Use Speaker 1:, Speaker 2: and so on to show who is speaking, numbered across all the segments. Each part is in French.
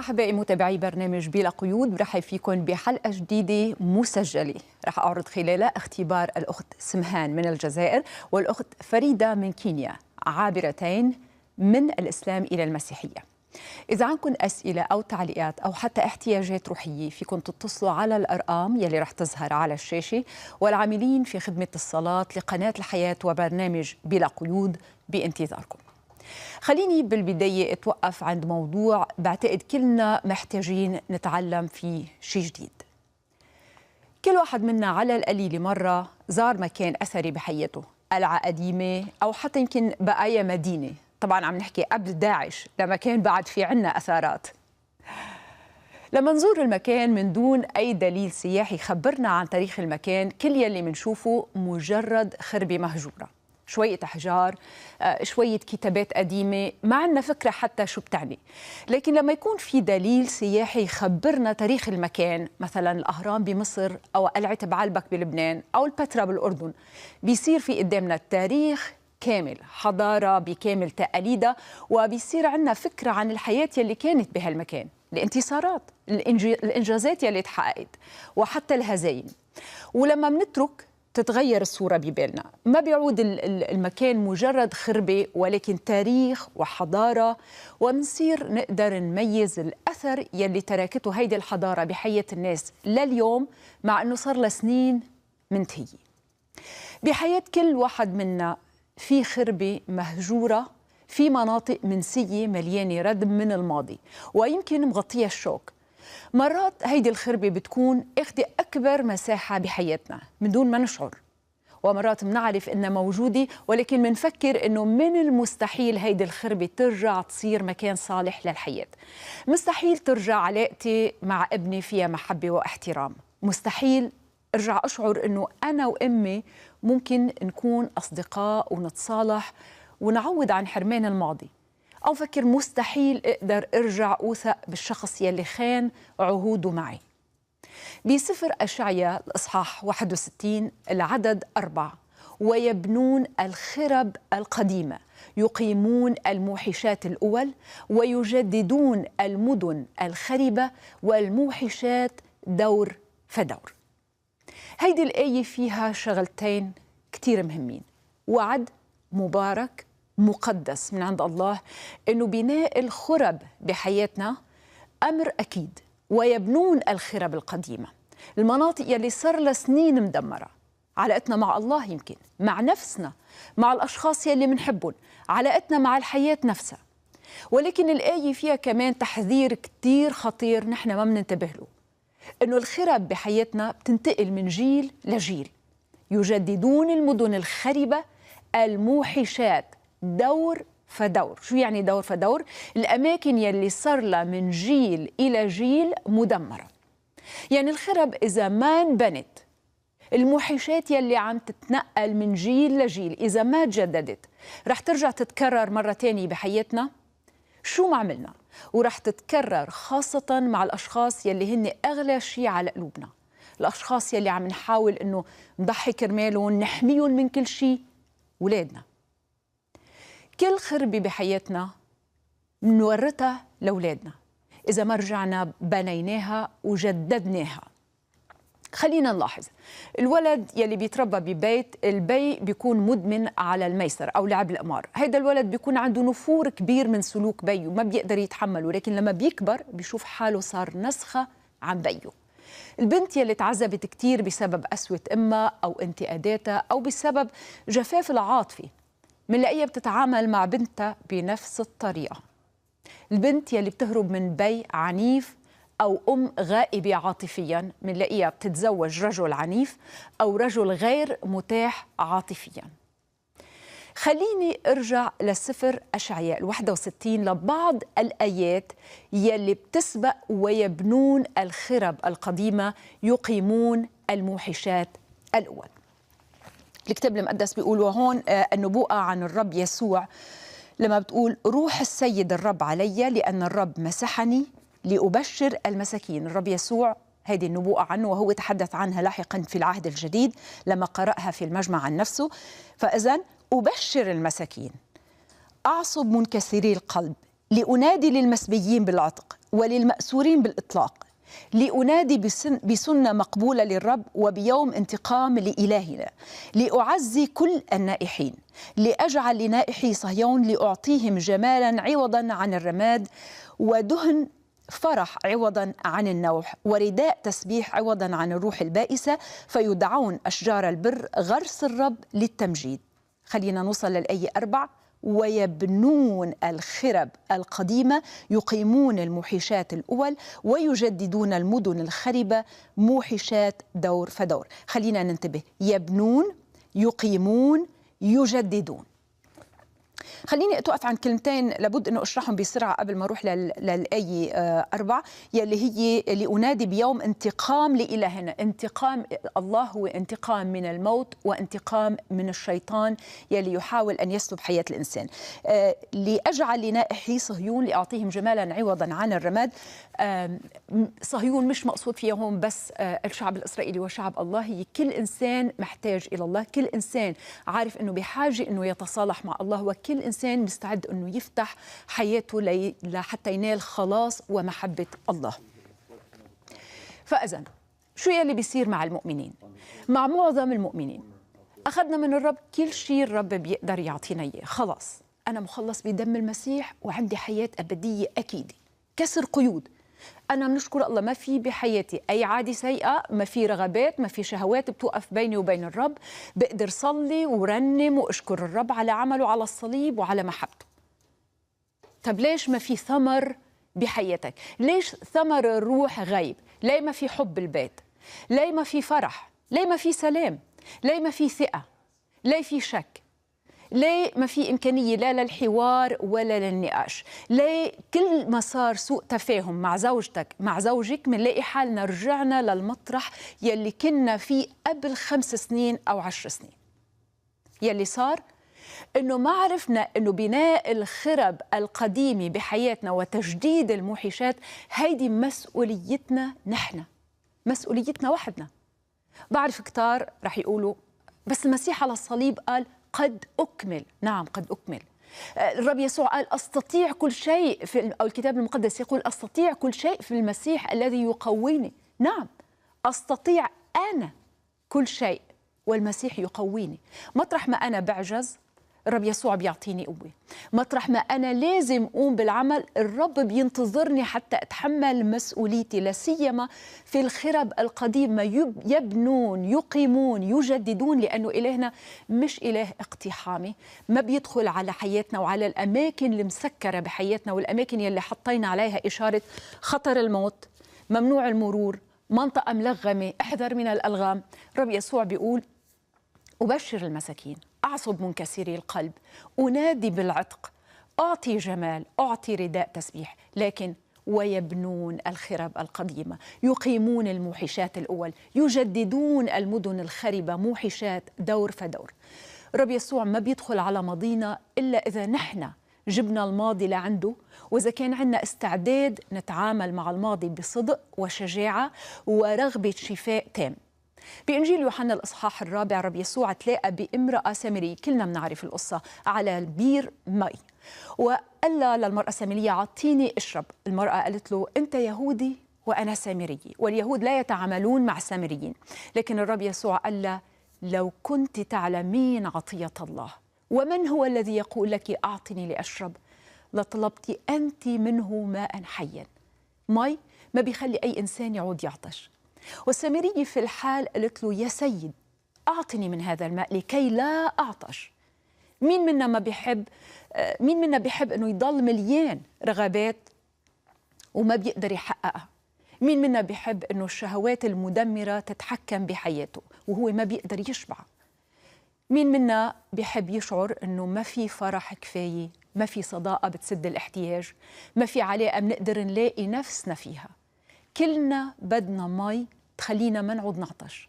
Speaker 1: أحبائي متابعي برنامج بلا قيود، برحب فيكم بحلقة جديدة مسجلة رح أعرض خلالها اختبار الأخت سمهان من الجزائر والأخت فريدة من كينيا، عابرتين من الإسلام إلى المسيحية. إذا عندكم أسئلة أو تعليقات أو حتى احتياجات روحية فيكم تتصلوا على الأرقام يلي رح تظهر على الشاشة، والعاملين في خدمة الصلاة لقناة الحياة وبرنامج بلا قيود بانتظاركم. خليني بالبداية أتوقف عند موضوع بعتقد كلنا محتاجين نتعلم فيه شيء جديد. كل واحد منا على القليل مرة زار مكان أثري بحياته، قلعة قديمة أو حتى يمكن بقايا مدينة، طبعا عم نحكي قبل داعش لما كان بعد في عنا أثارات. لما نزور المكان من دون أي دليل سياحي يخبرنا عن تاريخ المكان، كل يلي منشوفه مجرد خربة مهجورة، شوية أحجار، شوية كتابات قديمة، ما عندنا فكرة حتى شو بتعني. لكن لما يكون في دليل سياحي يخبرنا تاريخ المكان، مثلا الأهرام بمصر أو قلعة بعلبك بلبنان أو البتراء بالأردن، بيصير في قدامنا التاريخ كامل، حضارة بكامل تقاليدها، وبيصير عندنا فكرة عن الحياة يلي كانت بهالمكان، الانتصارات، الإنجازات يلي تحققت، وحتى الهزايم. ولما منترك تتغير الصورة ببالنا، ما بيعود المكان مجرد خربة ولكن تاريخ وحضارة، ومنصير نقدر نميز الأثر يلي تركته هيدي الحضارة بحياة الناس لليوم، مع أنه صار لسنين منتهية. بحياة كل واحد منا في خربة مهجورة، في مناطق منسية مليانة ردم من الماضي ويمكن مغطية الشوك. مرات هيدي الخربة بتكون اخذة أكبر مساحة بحياتنا من دون ما نشعر، ومرات بنعرف إنها موجودة ولكن بنفكر إنه من المستحيل هيدي الخربة ترجع تصير مكان صالح للحياة. مستحيل ترجع علاقتي مع ابني فيها محبة واحترام، مستحيل أرجع أشعر إنه أنا وأمي ممكن نكون أصدقاء ونتصالح ونعوض عن حرمان الماضي، أو فكر مستحيل أقدر أرجع أوثق بالشخص يلي خان عهوده معي. بسفر أشعياء الإصحاح 61 العدد 4: ويبنون الخرب القديمة، يقيمون الموحشات الأول، ويجددون المدن الخربة والموحشات دور فدور. هيدي الآية فيها شغلتين كتير مهمين: وعد مبارك مقدس من عند الله إنه بناء الخرب بحياتنا أمر أكيد، ويبنون الخرب القديمة، المناطق يلي صار لها سنين مدمرة، علاقتنا مع الله، يمكن مع نفسنا، مع الأشخاص يلي منحبهم، علاقتنا مع الحياة نفسها. ولكن الآية فيها كمان تحذير كتير خطير نحن ما مننتبه له، إنه الخرب بحياتنا بتنتقل من جيل لجيل. يجددون المدن الخربة الموحشات دور فدور. شو يعني دور فدور؟ الأماكن يلي صار لها من جيل إلى جيل مدمرة. يعني الخرب إذا ما انبنت، الموحشات يلي عم تتنقل من جيل لجيل إذا ما تجددت، رح ترجع تتكرر مرة تانية بحياتنا. شو ما عملنا، ورح تتكرر خاصة مع الأشخاص يلي هن أغلى شيء على قلوبنا، الأشخاص يلي عم نحاول إنه نضحي كرمالهم، نحميهم من كل شيء، ولادنا. كل خربة بحياتنا منورثها لأولادنا إذا ما رجعنا بنيناها وجددناها. خلينا نلاحظ الولد يلي بيتربى ببيت البي بيكون مدمن على الميسر أو لعب القمار، هيدا الولد بيكون عنده نفور كبير من سلوك بيه وما بيقدر يتحمله، لكن لما بيكبر بيشوف حاله صار نسخة عن بيه. البنت يلي تعذبت كتير بسبب قسوة أمها أو انتقاداتها أو بسبب جفاف العاطفة، منلاقيها بتتعامل مع بنتها بنفس الطريقة. البنت يلي بتهرب من بي عنيف أو أم غائبة عاطفياً، منلاقيها بتتزوج رجل عنيف أو رجل غير متاح عاطفياً. خليني أرجع لسفر أشعياء 61 لبعض الآيات يلي بتسبق: ويبنون الخرب القديمة، يقيمون الموحشات الأول. الكتاب المقدس بيقول، وهون النبوءة عن الرب يسوع لما بتقول: روح السيد الرب علي لأن الرب مسحني لأبشر المساكين. الرب يسوع هذه النبوءة عنه، وهو تحدث عنها لاحقا في العهد الجديد لما قرأها في المجمع عن نفسه. فإذن أبشر المساكين، أعصب منكسري القلب، لأنادي للمسبيين بالعتق، وللمأسورين بالإطلاق، لأنادي بسنة مقبولة للرب وبيوم انتقام لإلهنا، لأعزي كل النائحين، لأجعل لنائحي صهيون، لأعطيهم جمالا عوضا عن الرماد، ودهن فرح عوضا عن النوح، ورداء تسبيح عوضا عن الروح البائسة، فيدعون أشجار البر غرس الرب للتمجيد. خلينا نوصل للآية 4. ويبنون الخرب القديمة، يقيمون الموحشات الأول، ويجددون المدن الخربة موحشات دور فدور. خلينا ننتبه، يبنون، يقيمون، يجددون. خليني أتوقف عن كلمتين لابد أنه أشرحهم بسرعة قبل ما أروح للآية 4، يلي هي لأنادي بيوم انتقام لإلهنا. انتقام الله هو انتقام من الموت وانتقام من الشيطان يلي يحاول أن يسلب حياة الإنسان. لأجعل لنائحي صهيون، لأعطيهم جمالا عوضا عن الرماد. صهيون مش مقصود فيها هون بس الشعب الإسرائيلي وشعب الله، هي كل إنسان محتاج إلى الله، كل إنسان عارف أنه بحاجة أنه يتصالح مع الله، وكل إنسان مستعد أنه يفتح حياته لحتى ينال خلاص ومحبة الله. فإذن شو يلي بيصير مع المؤمنين؟ مع معظم المؤمنين أخذنا من الرب كل شيء الرب بيقدر يعطينا إياه. خلاص أنا مخلص بدم المسيح وعندي حياة أبدية أكيدة، كسر قيود. أنا بنشكر الله ما في بحياتي أي عادة سيئة، ما في رغبات، ما في شهوات بتوقف بيني وبين الرب. بقدر صلي ورنم وأشكر الرب على عمله على الصليب وعلى محبته. طب ليش ما في ثمر بحياتك؟ ليش ثمر الروح غايب؟ ليه ما في حب البيت؟ ليه ما في فرح؟ ليه ما في سلام؟ ليه ما في ثقة؟ ليه في شك؟ ليه ما في إمكانية لا للحوار ولا للنقاش؟ ليه كل ما صار سوء تفاهم مع زوجتك مع زوجك منلاقي حالنا رجعنا للمطرح يلي كنا فيه قبل 5 سنين أو 10 سنين؟ يلي صار إنه ما عرفنا إنه بناء الخرب القديمة بحياتنا وتجديد الموحشات هيدي مسؤوليتنا نحن، مسؤوليتنا وحدنا. بعرف كتار رح يقولوا بس المسيح على الصليب قال قد أكمل. نعم قد أكمل. الرب يسوع قال أستطيع كل شيء أو الكتاب المقدس يقول أستطيع كل شيء في المسيح الذي يقويني. نعم أستطيع أنا كل شيء والمسيح يقويني. مطرح ما أنا بعجز الرب يسوع بيعطيني قوة. مطرح ما أنا لازم أقوم بالعمل الرب بينتظرني حتى أتحمل مسؤوليتي، لسيما في الخرب القديمة. يبنون، يقيمون، يجددون، لأنه إلهنا مش إله اقتحامي، ما بيدخل على حياتنا وعلى الأماكن المسكرة بحياتنا والأماكن يلي حطينا عليها إشارة خطر الموت، ممنوع المرور، منطقة ملغمة، احذر من الألغام. الرب يسوع بيقول أبشر المساكين، أعصب منكسري القلب، أنادي بالعتق، أعطي جمال، أعطي رداء تسبيح. لكن ويبنون الخرب القديمة، يقيمون الموحشات الأول، يجددون المدن الخربة موحشات دور فدور. الرب يسوع ما بيدخل على ماضينا إلا إذا نحن جبنا الماضي لعنده، وإذا كان عندنا استعداد نتعامل مع الماضي بصدق وشجاعة ورغبة شفاء تام. بإنجيل يوحنا الإصحاح 4 رب يسوع تلاقى بامرأة سامرية، كلنا بنعرف القصة، على البير مي، وقال للمرأة السامرية أعطيني أشرب. المرأة قالت له أنت يهودي وأنا سامري، واليهود لا يتعاملون مع السامريين. لكن الرب يسوع قال له لو كنت تعلمين عطية الله ومن هو الذي يقول لك أعطني لأشرب لطلبت أنت منه ماء حيا. مي ما بيخلي أي إنسان يعود يعطش. والسامرية في الحال قالت له يا سيد أعطني من هذا الماء لكي لا أعطش. مين منا ما بيحب مين منا بيحب أنه يضل مليان رغبات وما بيقدر يحققها؟ مين منا بيحب أنه الشهوات المدمرة تتحكم بحياته وهو ما بيقدر يشبع؟ مين منا بيحب يشعر أنه ما في فرح كفاية، ما في صداقة بتسد الاحتياج، ما في علاقة بنقدر نلاقي نفسنا فيها؟ كلنا بدنا مي تخلينا ما نعود نعطش،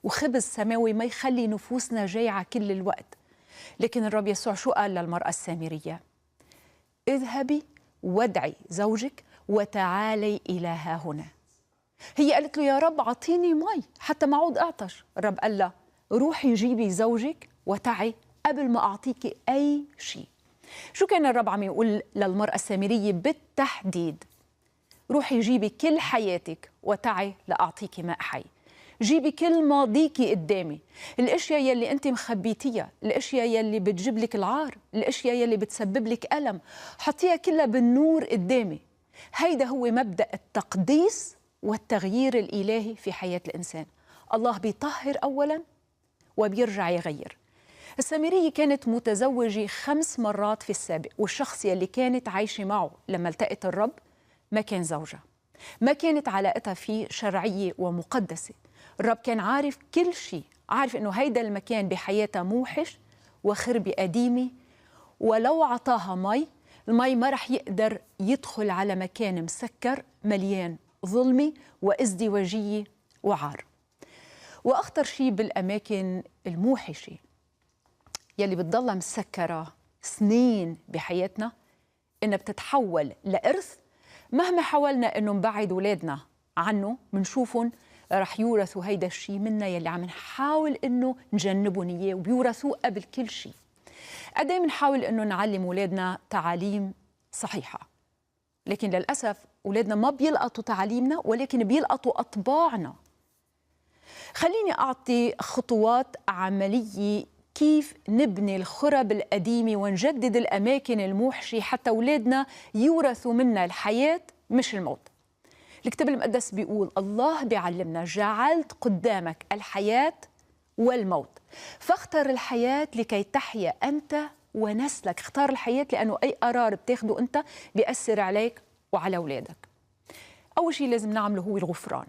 Speaker 1: وخبز سماوي ما يخلي نفوسنا جايعة كل الوقت. لكن الرب يسوع شو قال للمرأة السامرية؟ اذهبي وادعي زوجك وتعالي إلى ها هنا. هي قالت له يا رب أعطيني مي حتى ما أعود أعطش. الرب قال لها روحي جيبي زوجك وتعي قبل ما أعطيكي أي شيء. شو كان الرب عم يقول للمرأة السامرية بالتحديد؟ روحي جيبي كل حياتك وتعي لأعطيك ماء حي. جيبي كل ماضيكي قدامي، الاشياء يلي انت مخبيتيها، الاشياء يلي بتجيب لك العار، الاشياء يلي بتسبب لك الم، حطيها كلها بالنور قدامي. هيدا هو مبدأ التقديس والتغيير الإلهي في حياة الإنسان. الله بيطهر أولا وبيرجع يغير. السامرية كانت متزوجة 5 مرات في السابق، والشخص يلي كانت عايشة معه لما التقت الرب ما كان زوجها، ما كانت علاقتها فيه شرعية ومقدسة. الرب كان عارف كل شيء، عارف إنه هيدا المكان بحياتها موحش وخربة قديمة، ولو عطاها مي، المي ما رح يقدر يدخل على مكان مسكر مليان ظلمة وازدواجية وعار. وأخطر شيء بالأماكن الموحشة يلي بتضلها مسكرة سنين بحياتنا إنها بتتحول لإرث. مهما حاولنا إنه نبعد أولادنا عنه منشوفهم رح يورثوا هيدا الشيء منا يلي عم نحاول إنه نجنبهم إياه، وبيورثوه قبل كل شيء. قد ايه بنحاول إنه نعلم أولادنا تعاليم صحيحة، لكن للأسف أولادنا ما بيلقطوا تعاليمنا ولكن بيلقطوا أطباعنا. خليني أعطي خطوات عملية كيف نبني الخرب القديمة ونجدد الأماكن الموحشة حتى أولادنا يورثوا منا الحياة مش الموت. الكتاب المقدس بيقول الله بيعلمنا جعلت قدامك الحياة والموت فاختر الحياة لكي تحيا أنت ونسلك. اختار الحياة لأنه أي قرار بتاخده أنت بيأثر عليك وعلى أولادك. أول شيء لازم نعمله هو الغفران.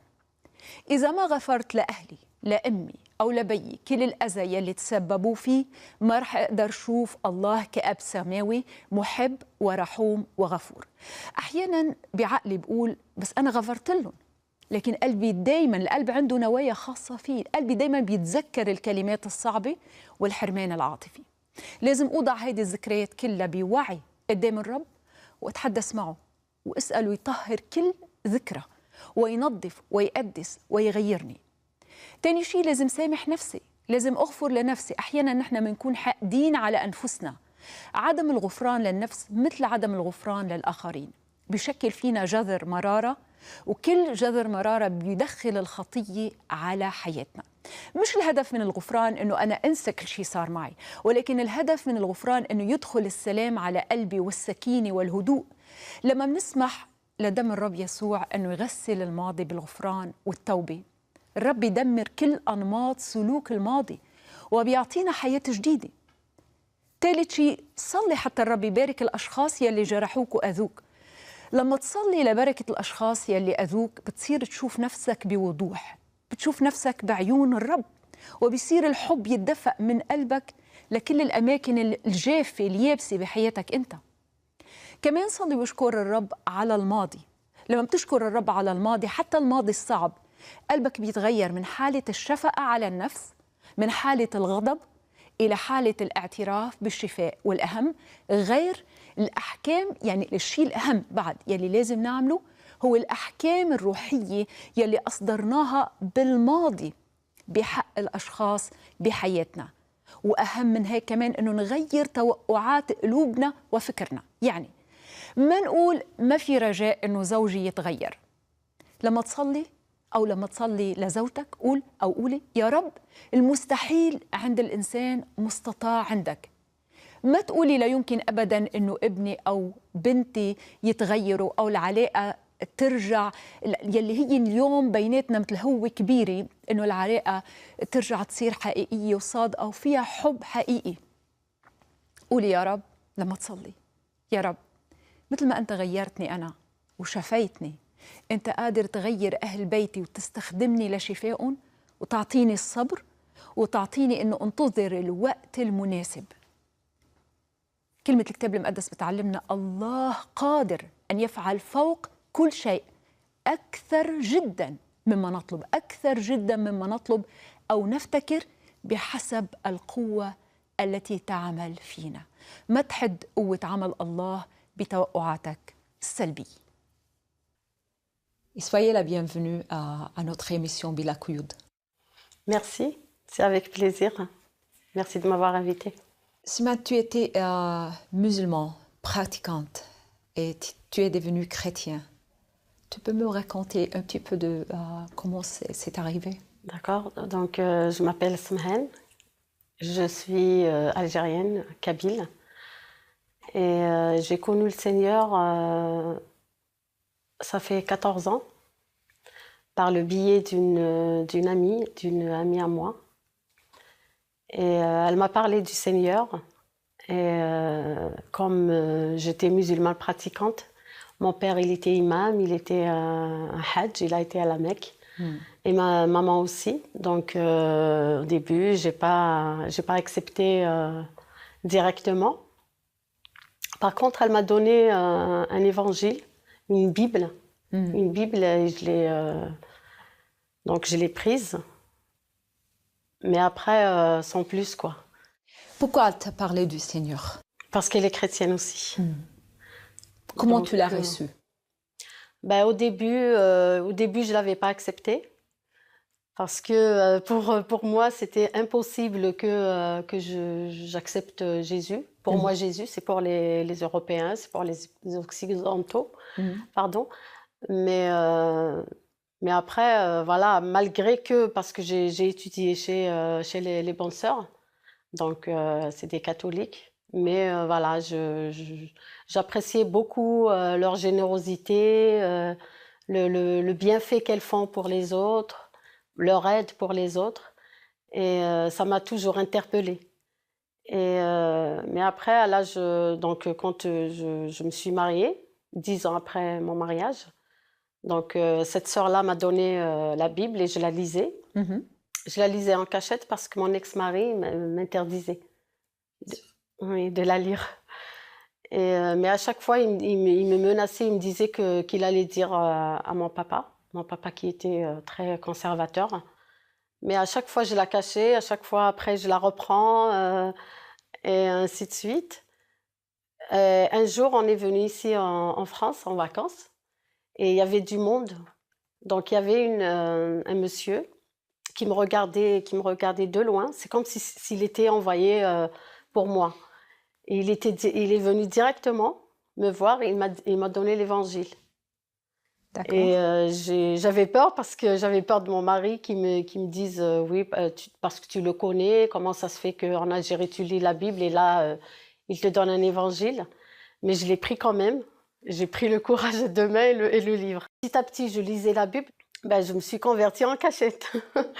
Speaker 1: إذا ما غفرت لأهلي لأمي أو لبيي كل الأذى يلي تسببوا فيه، ما رح أقدر أشوف الله كأب سماوي محب ورحوم وغفور. أحيانا بعقلي بقول بس أنا غفرت لهم، لكن قلبي دايما، القلب عنده نوايا خاصة فيه، قلبي دايما بيتذكر الكلمات الصعبة والحرمان العاطفي. لازم أوضع هيدي الذكريات كلها بوعي قدام الرب وأتحدث معه وأسأله يطهر كل ذكرى وينظف ويقدس ويغيرني. تاني شيء لازم سامح نفسي، لازم أغفر لنفسي. أحيانا نحن بنكون حاقدين على أنفسنا. عدم الغفران للنفس مثل عدم الغفران للآخرين، بيشكل فينا جذر مرارة، وكل جذر مرارة بيدخل الخطية على حياتنا. مش الهدف من الغفران أنه أنا أنسى كل شيء صار معي، ولكن الهدف من الغفران أنه يدخل السلام على قلبي والسكينة والهدوء. لما بنسمح لدم الرب يسوع أنه يغسل الماضي بالغفران والتوبة، الرب يدمر كل أنماط سلوك الماضي وبيعطينا حياة جديدة. ثالث شيء، صلي حتى الرب يبارك الأشخاص يلي جرحوك وأذوك. لما تصلي لبركة الأشخاص يلي أذوك بتصير تشوف نفسك بوضوح، بتشوف نفسك بعيون الرب، وبيصير الحب يتدفق من قلبك لكل الأماكن الجافة اليابسة بحياتك أنت. كمان صلي واشكر الرب على الماضي. لما بتشكر الرب على الماضي، حتى الماضي الصعب، قلبك بيتغير من حالة الشفقة على النفس، من حالة الغضب إلى حالة الاعتراف بالشفاء. والأهم غير الأحكام، يعني الشيء الأهم بعد يلي لازم نعمله هو الأحكام الروحية يلي أصدرناها بالماضي بحق الأشخاص بحياتنا. وأهم من هيك كمان أنه نغير توقعات قلوبنا وفكرنا. يعني ما نقول ما في رجاء أنه زوجي يتغير. لما تصلي أو لما تصلي لزوجتك قول أو قولي يا رب المستحيل عند الإنسان مستطاع عندك. ما تقولي لا يمكن أبدا أنه ابني أو بنتي يتغيروا أو العلاقة ترجع يلي هي اليوم بيناتنا مثل هو كبيرة، أنه العلاقة ترجع تصير حقيقية وصادقة وفيها حب حقيقي. قولي يا رب لما تصلي يا رب مثل ما أنت غيرتني أنا وشفيتني، أنت قادر تغير أهل بيتي وتستخدمني لشفائهم وتعطيني الصبر وتعطيني أنه انتظر الوقت المناسب. كلمة الكتاب المقدس بتعلمنا الله قادر أن يفعل فوق كل شيء أكثر جدا مما نطلب، أكثر جدا مما نطلب أو نفتكر، بحسب القوة التي تعمل فينا. ما تحد قوة عمل الله بتوقعاتك السلبية. Soyez la bienvenue à notre émission Bila Couyoud.
Speaker 2: Merci, c'est avec plaisir. Merci de m'avoir invitée.
Speaker 1: Sima, tu étais musulman, pratiquante, et tu es devenue chrétien. Tu peux me raconter un petit peu de comment c'est arrivé?
Speaker 2: D'accord. Donc, je m'appelle Smhan. Je suis algérienne, kabyle. Et j'ai connu le Seigneur, ça fait 14 ans, par le biais d'une amie à moi. Et elle m'a parlé du Seigneur. Et comme j'étais musulmane pratiquante, mon père, il était imam, il était un hajj, il a été à la Mecque. Et ma maman aussi. Donc, au début, j'ai pas accepté directement. Par contre, elle m'a donné un évangile, une Bible. Une Bible, et donc je l'ai prise. Mais après, sans plus, quoi.
Speaker 1: Pourquoi elle t'a parlé du Seigneur?
Speaker 2: Parce qu'elle est chrétienne aussi.
Speaker 1: Comment
Speaker 2: Donc,
Speaker 1: tu l'as reçu?
Speaker 2: Ben, au début, je ne l'avais pas accepté. Parce que pour moi, c'était impossible que j'accepte Jésus. Pour moi, Jésus, c'est pour les Européens, c'est pour les Occidentaux, pardon. Mais après, voilà, malgré que, parce que j'ai étudié chez les bonnes sœurs, donc c'est des catholiques, mais voilà, j'appréciais beaucoup leur générosité, le bienfait qu'elles font pour les autres, leur aide pour les autres, et ça m'a toujours interpellée. Mais après, à l'âge, donc quand je me suis mariée, 10 ans après mon mariage, donc cette sœur-là m'a donné la Bible et je la lisais. Je la lisais en cachette parce que mon ex-mari m'interdisait de la lire. Mais à chaque fois, il me menaçait, il me disait qu'il allait dire à mon papa qui était très conservateur. Mais à chaque fois, je la cachais, à chaque fois, après, je la reprends, et ainsi de suite. Un jour, on est venu ici en France, en vacances, et il y avait du monde. Donc, il y avait un monsieur qui me regardait de loin. C'est comme s'il était envoyé pour moi. Et il est venu directement me voir et il m'a donné l'évangile.
Speaker 1: D'accord.
Speaker 2: Et j'avais peur parce que j'avais peur de mon mari qui me dise oui, parce que tu le connais, comment ça se fait qu'en Algérie tu lis la Bible et là il te donne un évangile. Mais je l'ai pris quand même. J'ai pris le courage à deux mains et le livre. Petit à petit, je lisais la Bible. Ben, je me suis convertie en cachette.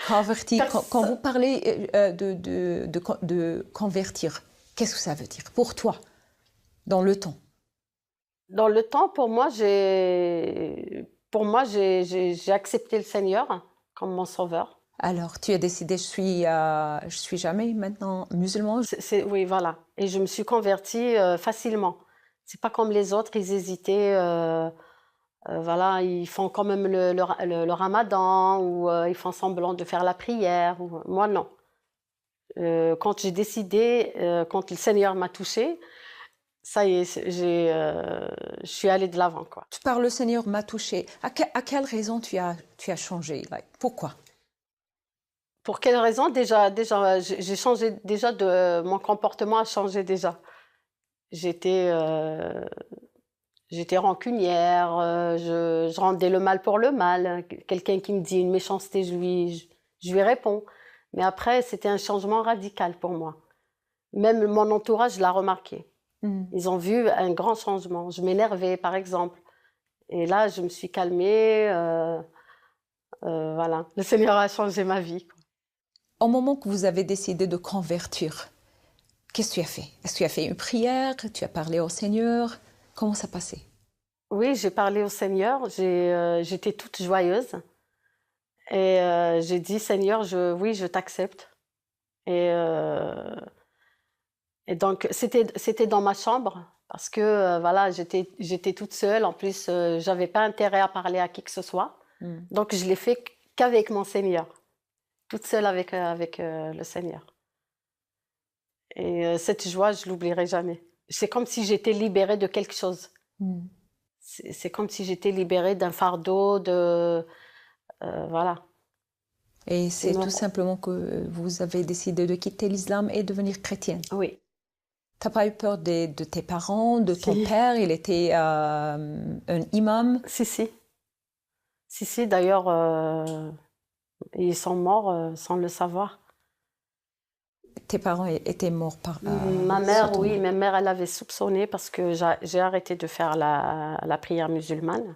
Speaker 1: Convertie, quand vous parlez de convertir, qu'est-ce que ça veut dire pour toi, dans le temps?
Speaker 2: Dans le temps, pour moi, j'ai accepté le Seigneur comme mon sauveur.
Speaker 1: Alors, tu as décidé, je suis jamais maintenant musulmane?
Speaker 2: Oui, voilà. Et je me suis convertie facilement. C'est pas comme les autres, ils hésitaient. Voilà, ils font quand même le ramadan ou ils font semblant de faire la prière. Moi, non. Quand j'ai décidé, quand le Seigneur m'a touchée, ça y est, je suis allée de l'avant, quoi.
Speaker 1: Par le Seigneur m'a touchée. À quelle raison tu as changé? Pourquoi?
Speaker 2: Pour quelle raison? Déjà, j'ai changé déjà mon comportement a changé déjà. J'étais rancunière, je rendais le mal pour le mal. Quelqu'un qui me dit une méchanceté, je lui réponds. Mais après, c'était un changement radical pour moi. Même mon entourage l'a remarqué. Ils ont vu un grand changement. Je m'énervais, par exemple. Et là, je me suis calmée. Voilà, le Seigneur a changé ma vie, quoi.
Speaker 1: Au moment que vous avez décidé de convertir, qu'est-ce que tu as fait? Est-ce que tu as fait une prière? Tu as parlé au Seigneur? Comment ça passait?
Speaker 2: Oui, j'ai parlé au Seigneur. J'étais toute joyeuse. Et j'ai dit, Seigneur, oui, je t'accepte. Et donc, c'était dans ma chambre. Parce que, voilà, j'étais toute seule. En plus, j'avais pas intérêt à parler à qui que ce soit. Donc, je l'ai fait qu'avec mon Seigneur. Toute seule avec le Seigneur. Et cette joie, je l'oublierai jamais. C'est comme si j'étais libérée de quelque chose. C'est comme si j'étais libérée d'un fardeau, voilà.
Speaker 1: Et c'est tout simplement que vous avez décidé de quitter l'islam et devenir chrétienne.
Speaker 2: Oui.
Speaker 1: T'as pas eu peur de tes parents, de ton père? Il était un imam.
Speaker 2: Si. Si, d'ailleurs, ils sont morts sans le savoir.
Speaker 1: Tes parents étaient morts
Speaker 2: Ma
Speaker 1: sur
Speaker 2: mère,
Speaker 1: ton
Speaker 2: oui,
Speaker 1: mari.
Speaker 2: ma mère, elle avait soupçonné parce que j'ai arrêté de faire la prière musulmane.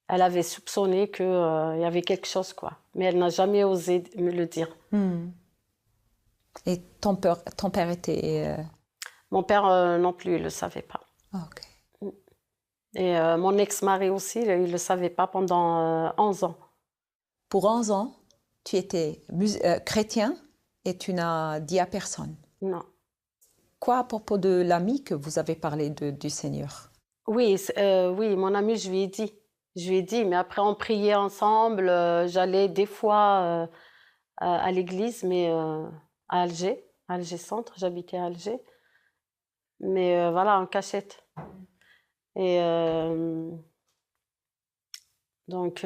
Speaker 2: Elle avait soupçonné qu'il y avait quelque chose, quoi. Mais elle n'a jamais osé me le dire.
Speaker 1: Et ton père était...
Speaker 2: Mon père non plus, il ne le savait pas.
Speaker 1: Ok.
Speaker 2: Et mon ex-mari aussi, il ne le savait pas pendant 11 ans.
Speaker 1: Pour 11 ans, tu étais chrétien et tu n'as dit à personne.
Speaker 2: Non.
Speaker 1: Quoi à propos de l'ami que vous avez parlé du Seigneur?
Speaker 2: Oui, oui, mon ami, je lui ai dit. Je lui ai dit, mais après on priait ensemble. J'allais des fois à l'église, mais à Alger Centre, j'habitais à Alger. Mais voilà, en cachette. Et donc,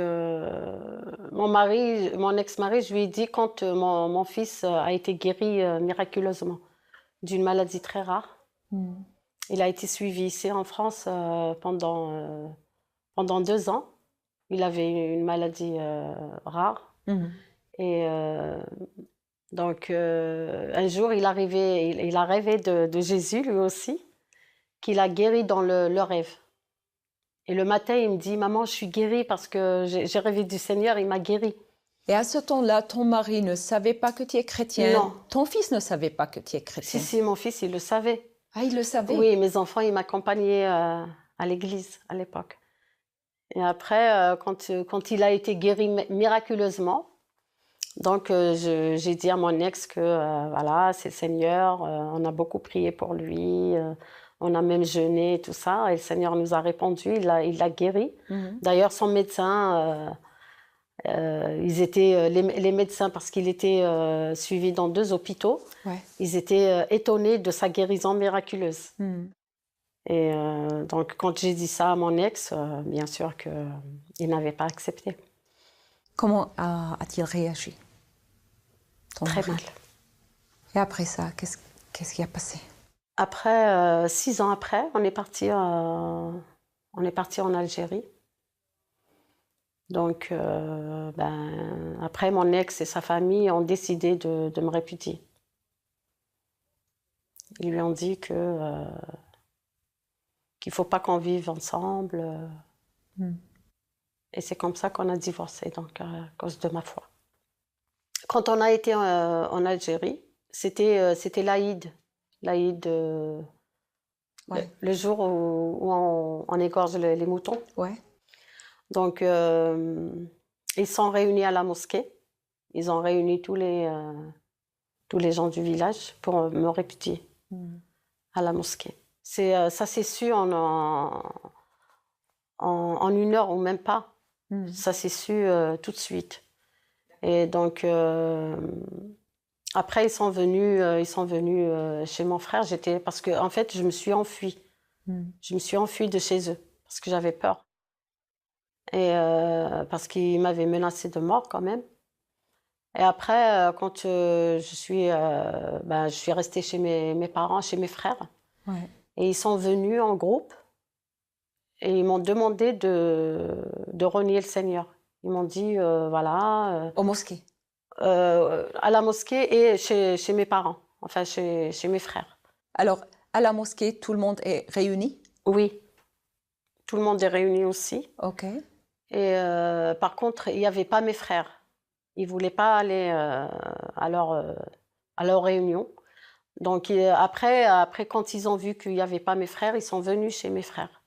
Speaker 2: mon ex-mari, je lui ai dit quand mon fils a été guéri miraculeusement d'une maladie très rare. Il a été suivi ici en France pendant 2 ans. Il avait une maladie rare. Et donc, un jour, il a rêvé de Jésus, lui aussi, qu'il a guéri dans le rêve. Et le matin, il me dit, maman, je suis guérie parce que j'ai rêvé du Seigneur, il m'a guérie.
Speaker 1: Et à ce temps-là, ton mari ne savait pas que tu es chrétien?
Speaker 2: Non.
Speaker 1: Ton fils ne savait pas que tu es chrétien?
Speaker 2: Si, mon fils, il le savait.
Speaker 1: Ah, il le savait?
Speaker 2: Oui, mes enfants, ils m'accompagnaient à l'église à l'époque. Et après, quand il a été guéri miraculeusement, donc j'ai dit à mon ex que voilà, c'est le Seigneur, on a beaucoup prié pour lui, on a même jeûné et tout ça, et le Seigneur nous a répondu, il l'a guéri. D'ailleurs, son médecin, ils étaient, les médecins, parce qu'il était suivi dans 2 hôpitaux, ils étaient étonnés de sa guérison miraculeuse. Et donc, quand j'ai dit ça à mon ex, bien sûr qu'il n'avait pas accepté.
Speaker 1: Comment a-t-il réagi?
Speaker 2: Très mal.
Speaker 1: Et après ça, qu'est-ce qui a passé?
Speaker 2: Après, 6 ans après, on est parti en Algérie. Donc, après, mon ex et sa famille ont décidé de me répudier. Ils lui ont dit qu'il ne faut pas qu'on vive ensemble. Et c'est comme ça qu'on a divorcé, donc à cause de ma foi. Quand on a été en Algérie, c'était l'Aïd. L'Aïd, le jour où on égorge les moutons. Donc, ils sont réunis à la mosquée. Ils ont réuni tous les gens du village pour me répudier à la mosquée. Ça s'est su en 1 heure ou même pas. Ça s'est su tout de suite. Et donc, après, ils sont venus chez mon frère. Parce que, en fait, je me suis enfuie. Je me suis enfuie de chez eux parce que j'avais peur. Et parce qu'ils m'avaient menacée de mort quand même. Et après, quand je suis restée chez mes parents, chez mes frères. Et ils sont venus en groupe et ils m'ont demandé de renier le Seigneur. Ils m'ont dit, voilà...
Speaker 1: Aux mosquées?
Speaker 2: À la mosquée et chez mes parents, enfin chez mes frères.
Speaker 1: Alors, à la mosquée, tout le monde est réuni?
Speaker 2: Oui, tout le monde est réuni aussi.
Speaker 1: Ok.
Speaker 2: Et par contre, il n'y avait pas mes frères. Ils ne voulaient pas aller à leur réunion. Donc après, quand ils ont vu qu'il n'y avait pas mes frères, ils sont venus chez mes frères.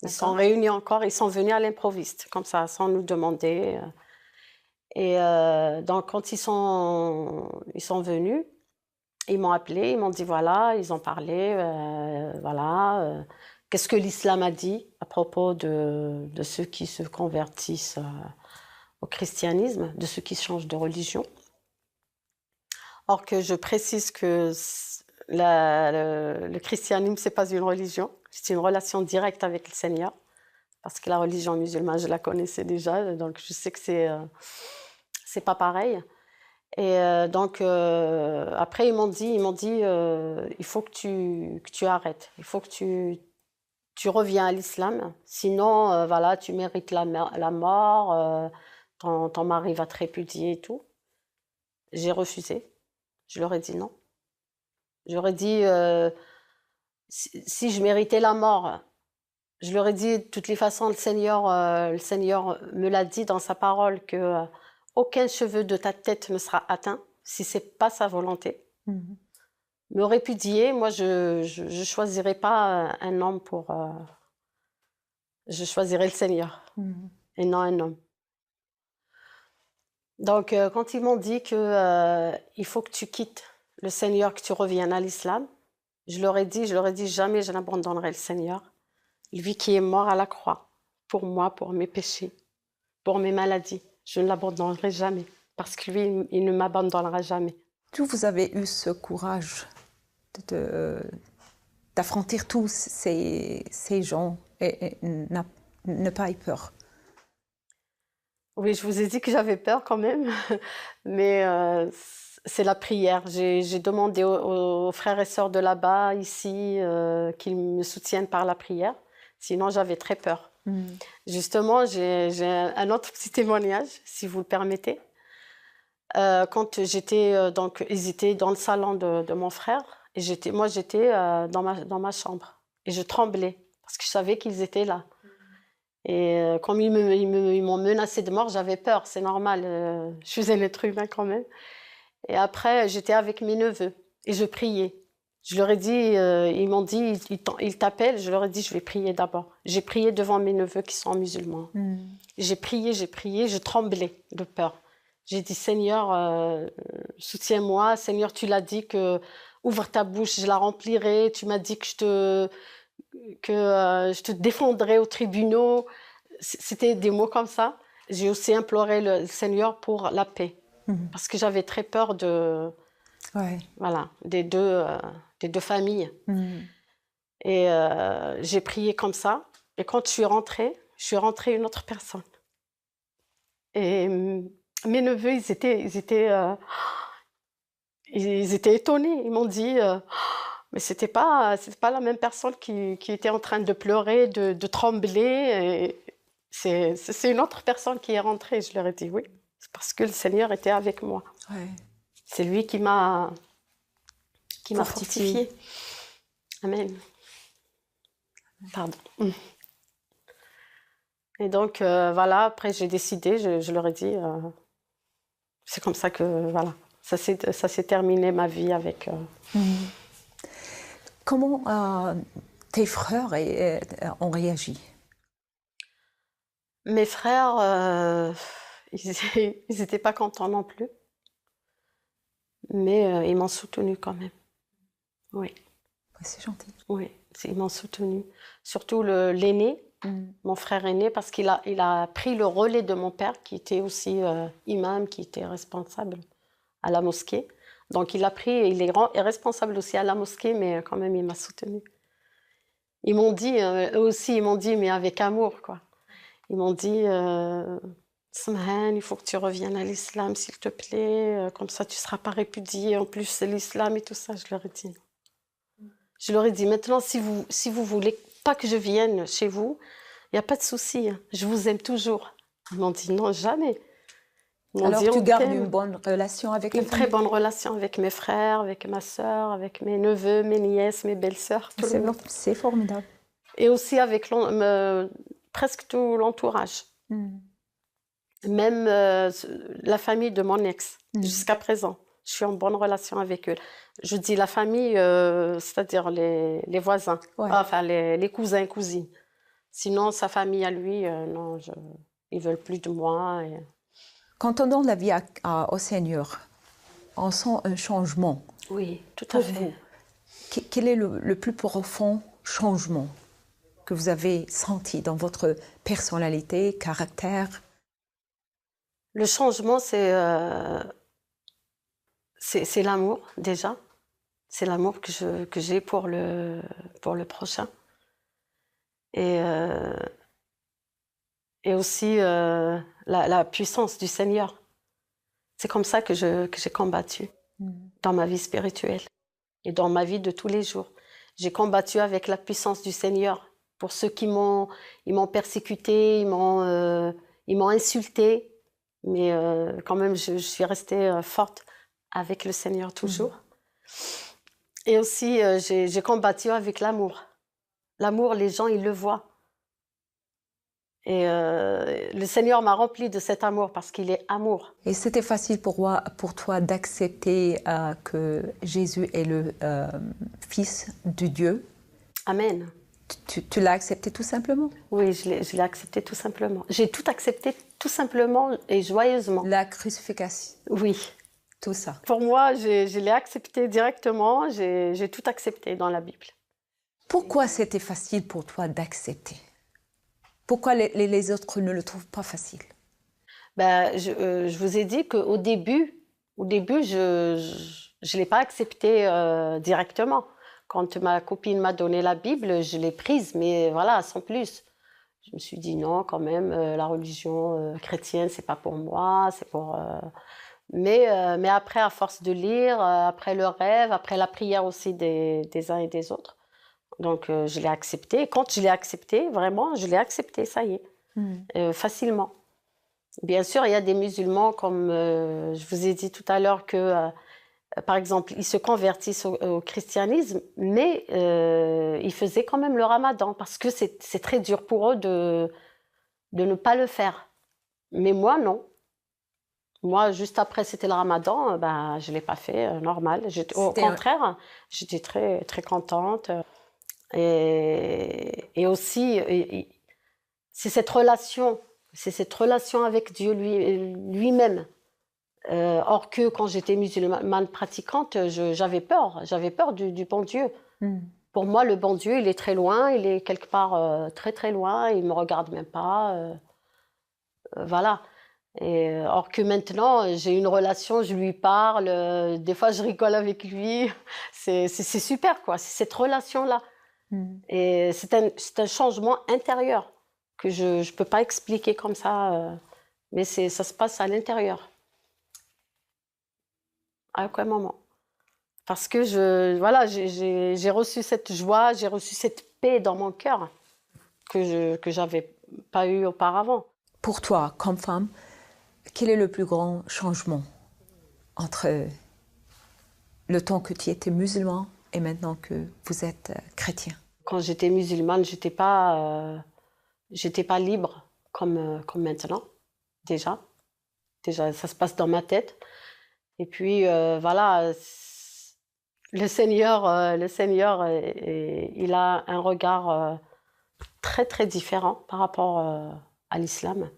Speaker 2: Ils sont réunis encore, ils sont venus à l'improviste, comme ça, sans nous demander. Et donc, quand ils sont venus, ils m'ont appelé, ils m'ont dit voilà, ils ont parlé, voilà, qu'est-ce que l'islam a dit à propos de ceux qui se convertissent au christianisme, de ceux qui changent de religion. Or que je précise que le christianisme, ce n'est pas une religion, c'est une relation directe avec le Seigneur, parce que la religion musulmane, je la connaissais déjà, donc je sais que c'est pas pareil. Et donc, après, ils m'ont dit il faut que tu arrêtes. Il faut que tu tu reviens à l'islam. Sinon, voilà, tu mérites la mort, ton mari va te répudier et tout. J'ai refusé. Je leur ai dit non. J'aurais dit, si je méritais la mort, je leur ai dit de toutes les façons, le Seigneur me l'a dit dans sa parole que aucun cheveu de ta tête ne sera atteint si c'est pas sa volonté. Me répudier, moi je choisirais pas un homme pour, je choisirais le Seigneur et non un homme. Donc quand ils m'ont dit que il faut que tu quittes le Seigneur, que tu reviennes à l'islam, je leur ai dit jamais je n'abandonnerai le Seigneur. Lui qui est mort à la croix, pour moi, pour mes péchés, pour mes maladies. Je ne l'abandonnerai jamais, parce que lui, il ne m'abandonnera jamais.
Speaker 1: D'où vous avez eu ce courage d'affronter tous ces gens et ne pas y peur?
Speaker 2: Oui, je vous ai dit que j'avais peur quand même, mais c'est la prière. J'ai demandé aux frères et sœurs de là-bas, ici, qu'ils me soutiennent par la prière. Sinon, j'avais très peur. Justement, j'ai un autre petit témoignage, si vous le permettez. Quand j'étais, donc, ils étaient dans le salon de mon frère, et moi, j'étais dans ma chambre. Et je tremblais, parce que je savais qu'ils étaient là. Et comme ils m'ont menacé de mort, j'avais peur, c'est normal. Je suis un être humain quand même. Et après, j'étais avec mes neveux, et je priais. Je leur ai dit, ils m'ont dit, ils t'appellent. Je leur ai dit, je vais prier d'abord. J'ai prié devant mes neveux qui sont musulmans. J'ai prié, je tremblais de peur. J'ai dit, Seigneur, soutiens-moi. Seigneur, tu l'as dit que ouvre ta bouche, je la remplirai. Tu m'as dit que je te défendrai aux tribunaux. C'était des mots comme ça. J'ai aussi imploré le Seigneur pour la paix, parce que j'avais très peur voilà, des deux familles. Et j'ai prié comme ça. Et quand je suis rentrée une autre personne. Et mes neveux, ils étaient étonnés. Ils m'ont dit, mais c'était pas la même personne qui était en train de pleurer, de trembler. Et c'est une autre personne qui est rentrée. Je leur ai dit oui, c'est parce que le Seigneur était avec moi. C'est lui qui m'a fortifiée. Amen. Pardon. Et donc, voilà, après j'ai décidé, je leur ai dit, c'est comme ça que, voilà, ça s'est terminé ma vie avec...
Speaker 1: Comment tes frères ont réagi?
Speaker 2: Mes frères, ils n'étaient pas contents non plus, mais ils m'ont soutenue quand même. Oui.
Speaker 1: C'est gentil.
Speaker 2: Oui, ils m'ont soutenue. Surtout l'aîné, mon frère aîné, parce qu'il a pris le relais de mon père, qui était aussi imam, qui était responsable à la mosquée. Donc il a pris, il est responsable aussi à la mosquée, mais quand même il m'a soutenue. Ils m'ont dit, eux aussi, ils m'ont dit, mais avec amour, quoi. Ils m'ont dit, Smahan, il faut que tu reviennes à l'islam, s'il te plaît, comme ça tu ne seras pas répudiée. En plus, c'est l'islam et tout ça, je leur ai dit. Je leur ai dit, maintenant, si vous voulez pas que je vienne chez vous, il n'y a pas de souci, hein, je vous aime toujours. Ils m'ont dit, non, jamais.
Speaker 1: Alors tu gardes une bonne relation avec la famille?
Speaker 2: Une très bonne relation avec mes frères, avec ma sœur, avec mes neveux, mes nièces, mes belles-sœurs.
Speaker 1: C'est formidable.
Speaker 2: Et aussi avec presque tout l'entourage. Même la famille de mon ex, jusqu'à présent. Je suis en bonne relation avec eux. Je dis la famille, c'est-à-dire les voisins, enfin les cousins et cousines. Sinon, sa famille à lui, non, ils ne veulent plus de moi. Et...
Speaker 1: Quand on donne la vie au Seigneur, on sent un changement.
Speaker 2: Oui, tout à fait.
Speaker 1: Quel est le plus profond changement que vous avez senti dans votre personnalité, caractère?
Speaker 2: Le changement, c'est l'amour, déjà. C'est l'amour que j'ai pour le prochain. Et aussi la puissance du Seigneur. C'est comme ça que j'ai combattu dans ma vie spirituelle et dans ma vie de tous les jours. J'ai combattu avec la puissance du Seigneur pour ceux ils m'ont persécuté, ils m'ont insulté. Mais quand même, je suis restée forte avec le Seigneur toujours. Et aussi, j'ai combattu avec l'amour. L'amour, les gens, ils le voient. Et le Seigneur m'a rempli de cet amour parce qu'il est amour.
Speaker 1: Et c'était facile pour toi d'accepter que Jésus est le Fils de Dieu?
Speaker 2: Amen.
Speaker 1: Tu l'as accepté tout simplement?
Speaker 2: Oui, je l'ai accepté tout simplement. J'ai tout accepté tout simplement et joyeusement.
Speaker 1: La crucifixion?
Speaker 2: Oui.
Speaker 1: Tout ça?
Speaker 2: Pour moi, je l'ai accepté directement. J'ai tout accepté dans la Bible.
Speaker 1: Pourquoi c'était facile pour toi d'accepter? Pourquoi les autres ne le trouvent pas facile?
Speaker 2: Ben, je vous ai dit qu'au début, je l'ai pas accepté directement. Quand ma copine m'a donné la Bible, je l'ai prise, mais voilà, sans plus. Je me suis dit non, quand même, la religion chrétienne, c'est pas pour moi, c'est pour. Mais après, à force de lire, après le rêve, après la prière aussi des uns et des autres, donc je l'ai accepté. Et quand je l'ai accepté, vraiment, je l'ai accepté, ça y est, facilement. Bien sûr, il y a des musulmans, comme je vous ai dit tout à l'heure, que par exemple, ils se convertissent au christianisme, mais ils faisaient quand même le ramadan, parce que c'est très dur pour eux de ne pas le faire. Mais moi, non. Moi, juste après, c'était le ramadan, ben, je ne l'ai pas fait, normal. Au contraire, j'étais très, très contente. Et aussi, c'est cette relation avec Dieu lui-même. Or que quand j'étais musulmane pratiquante, j'avais peur du bon Dieu. Pour moi, le bon Dieu, il est très loin, il est quelque part très très loin, il ne me regarde même pas. Voilà. Et, or que maintenant, j'ai une relation, je lui parle, des fois je rigole avec lui. C'est super, quoi. C'est cette relation-là. Et c'est un changement intérieur que je ne peux pas expliquer comme ça, mais ça se passe à l'intérieur. À aucun moment. Parce que j'ai reçu cette joie, j'ai reçu cette paix dans mon cœur que j'avais pas eu auparavant.
Speaker 1: Pour toi, comme femme, quel est le plus grand changement entre le temps que tu étais musulman et maintenant que vous êtes chrétien?
Speaker 2: Quand j'étais musulmane, j'étais pas libre comme maintenant, déjà. Déjà, ça se passe dans ma tête. Et puis, voilà, le Seigneur, il a un regard très, très différent par rapport à l'islam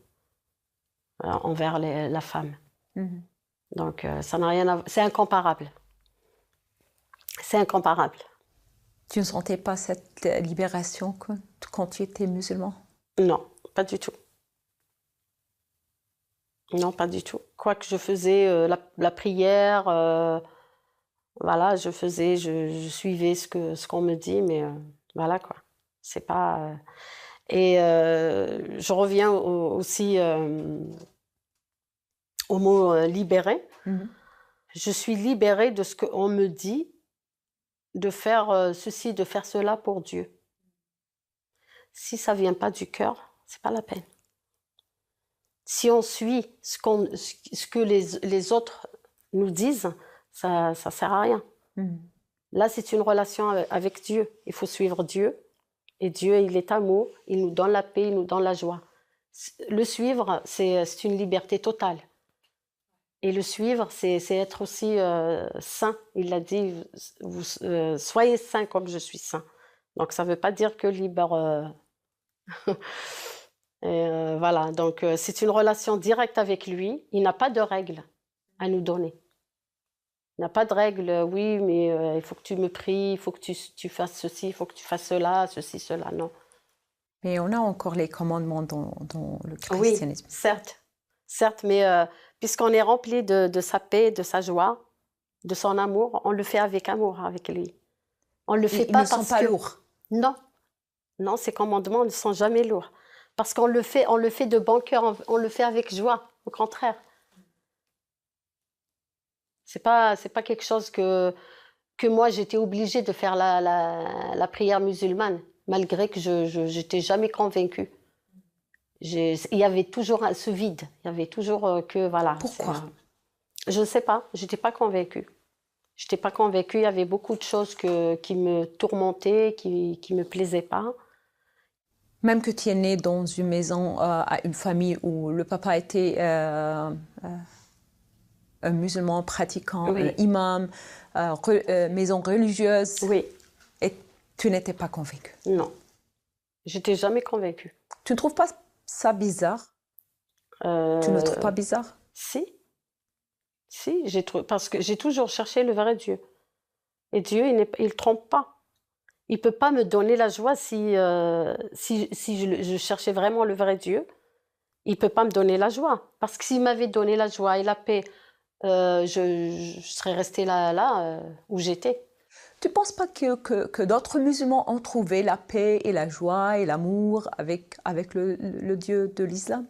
Speaker 2: envers la femme. Donc, ça n'a rien à voir. C'est incomparable. C'est incomparable.
Speaker 1: Tu ne sentais pas cette libération quand tu étais musulman?
Speaker 2: Non, pas du tout. Non, pas du tout. Quoi que je faisais la prière, voilà, je suivais ce qu'on me dit, mais voilà quoi. C'est pas. Et je reviens aussi au mot libéré. Je suis libérée de ce qu'on me dit, de faire ceci, de faire cela pour Dieu. Si ça vient pas du cœur, c'est pas la peine. Si on suit ce que les autres nous disent, ça sert à rien. Là, c'est une relation avec Dieu. Il faut suivre Dieu. Et Dieu, il est amour. Il nous donne la paix, il nous donne la joie. Le suivre, c'est une liberté totale. Et le suivre, c'est être aussi saint. Il l'a dit, soyez saints comme je suis saint. Donc, ça ne veut pas dire que libre. Et voilà, donc c'est une relation directe avec lui. Il n'a pas de règles à nous donner. Il n'a pas de règles, oui, mais il faut que tu me pries, il faut que tu fasses ceci, il faut que tu fasses cela, ceci, cela, non.
Speaker 1: Mais on a encore les commandements dans le christianisme.
Speaker 2: Oui, certes, mais puisqu'on est rempli de sa paix, de sa joie, de son amour, on le fait avec amour, avec lui. On le fait pas parce que...
Speaker 1: Ils ne sont pas lourds.
Speaker 2: Non, ces commandements ne sont jamais lourds. Parce qu'on le fait de bon cœur, on le fait avec joie, au contraire. C'est pas quelque chose que moi j'étais obligée de faire la prière musulmane. malgré que je n'étais jamais convaincue. Il y avait toujours ce vide. Il y avait toujours que, voilà.
Speaker 1: Pourquoi?
Speaker 2: Je ne sais pas. Je n'étais pas convaincue. Je n'étais pas convaincue. Il y avait beaucoup de choses qui me tourmentaient, qui ne me plaisaient pas.
Speaker 1: Même que tu es née dans une maison, à une famille où le papa était un musulman pratiquant,
Speaker 2: Oui.
Speaker 1: un imam, maison religieuse.
Speaker 2: Oui.
Speaker 1: Et tu n'étais pas convaincue?
Speaker 2: Non. Je n'étais jamais convaincue.
Speaker 1: Tu ne trouves pas ça bizarre? Tu ne trouves pas bizarre?
Speaker 2: Si. Si, parce que j'ai toujours cherché le vrai Dieu. Et Dieu, il ne trompe pas. Il ne peut pas me donner la joie si je cherchais vraiment le vrai Dieu. Il ne peut pas me donner la joie. Parce que s'il m'avait donné la joie et la paix, je serais restée là où j'étais.
Speaker 1: Tu ne penses pas que d'autres musulmans ont trouvé la paix et la joie et l'amour avec le Dieu de l'islam?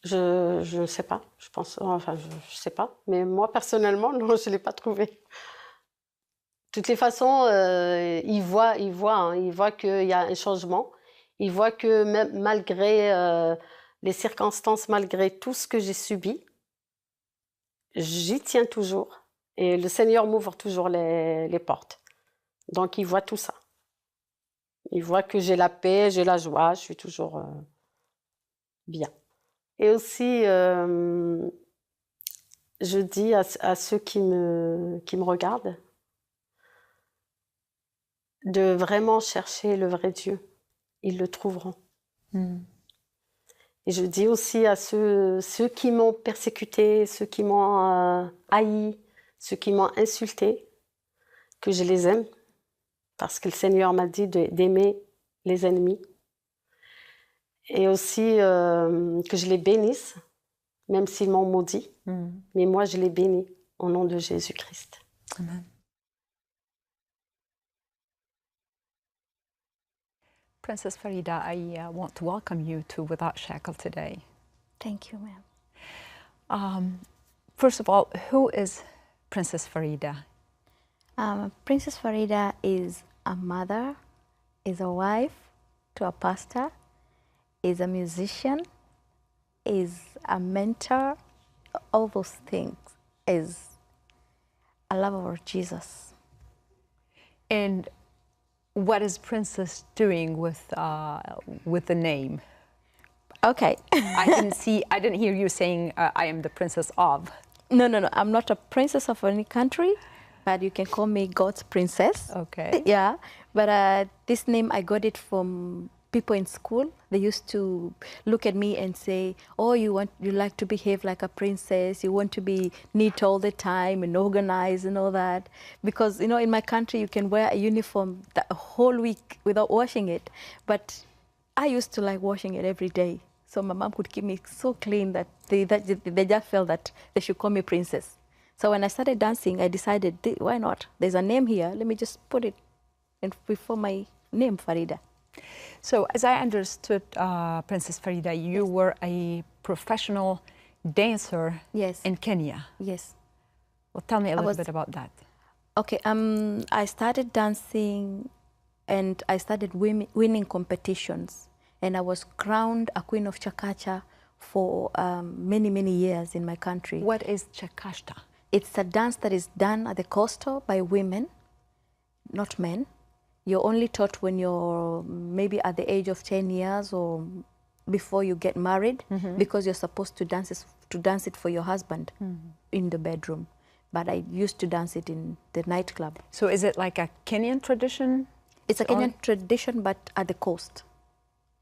Speaker 2: Je ne sais pas. Je pense, enfin, je sais pas. Mais moi, personnellement, non, je ne l'ai pas trouvé. De toutes les façons, il voit qu'il y a un changement. Il voit que même malgré les circonstances, malgré tout ce que j'ai subi, j'y tiens toujours. Et le Seigneur m'ouvre toujours les portes. Donc, il voit tout ça. Il voit que j'ai la paix, j'ai la joie, je suis toujours bien. Et aussi, je dis à ceux qui me regardent de vraiment chercher le vrai Dieu. Ils le trouveront. Et je dis aussi à ceux qui m'ont persécuté, ceux qui m'ont haï, ceux qui m'ont insulté, que je les aime, parce que le Seigneur m'a dit d'aimer les ennemis. Et aussi que je les bénisse, même s'ils m'ont maudit. Mais moi, je les bénis au nom de Jésus-Christ.
Speaker 1: Amen. Princess Farida, I want to welcome you to Without Shackle today.
Speaker 3: Thank you, ma'am.
Speaker 1: First of all, who is Princess Farida?
Speaker 3: Princess Farida is a mother, is a wife to a pastor, is a musician, is a mentor, all those things, is a lover of Jesus.
Speaker 1: And what is Princess doing with the name?
Speaker 3: Okay.
Speaker 1: I didn't hear you saying I am the princess of.
Speaker 3: No. I'm not a princess of any country, but you can call me God's princess.
Speaker 1: Okay.
Speaker 3: Yeah, but this name, I got it from people in school. They used to look at me and say, oh, you like to behave like a princess, you want to be neat all the time and organized and all that. Because, you know, in my country, you can wear a uniform the whole week without washing it. But I used to like washing it every day. So my mom could keep me so clean that they just felt that they should call me princess. So when I started dancing, I decided, why not? There's a name here. Let me just put it before my name, Farida.
Speaker 1: So as I understood, Princess Farida, you were a professional dancer in Kenya.
Speaker 3: Yes.
Speaker 1: Well, tell me a little bit about that.
Speaker 3: Okay, I started dancing and I started winning competitions. And I was crowned a queen of Chakacha for many, many years in my country.
Speaker 1: What is Chakashta?
Speaker 3: It's a dance that is done at the coastal by women, not men. You're only taught when you're maybe at the age of 10 years or before you get married, because you're supposed to dance it for your husband in the bedroom. But I used to dance it in the nightclub.
Speaker 1: So is it like a Kenyan tradition?
Speaker 3: It's a Kenyan tradition, but at the coast.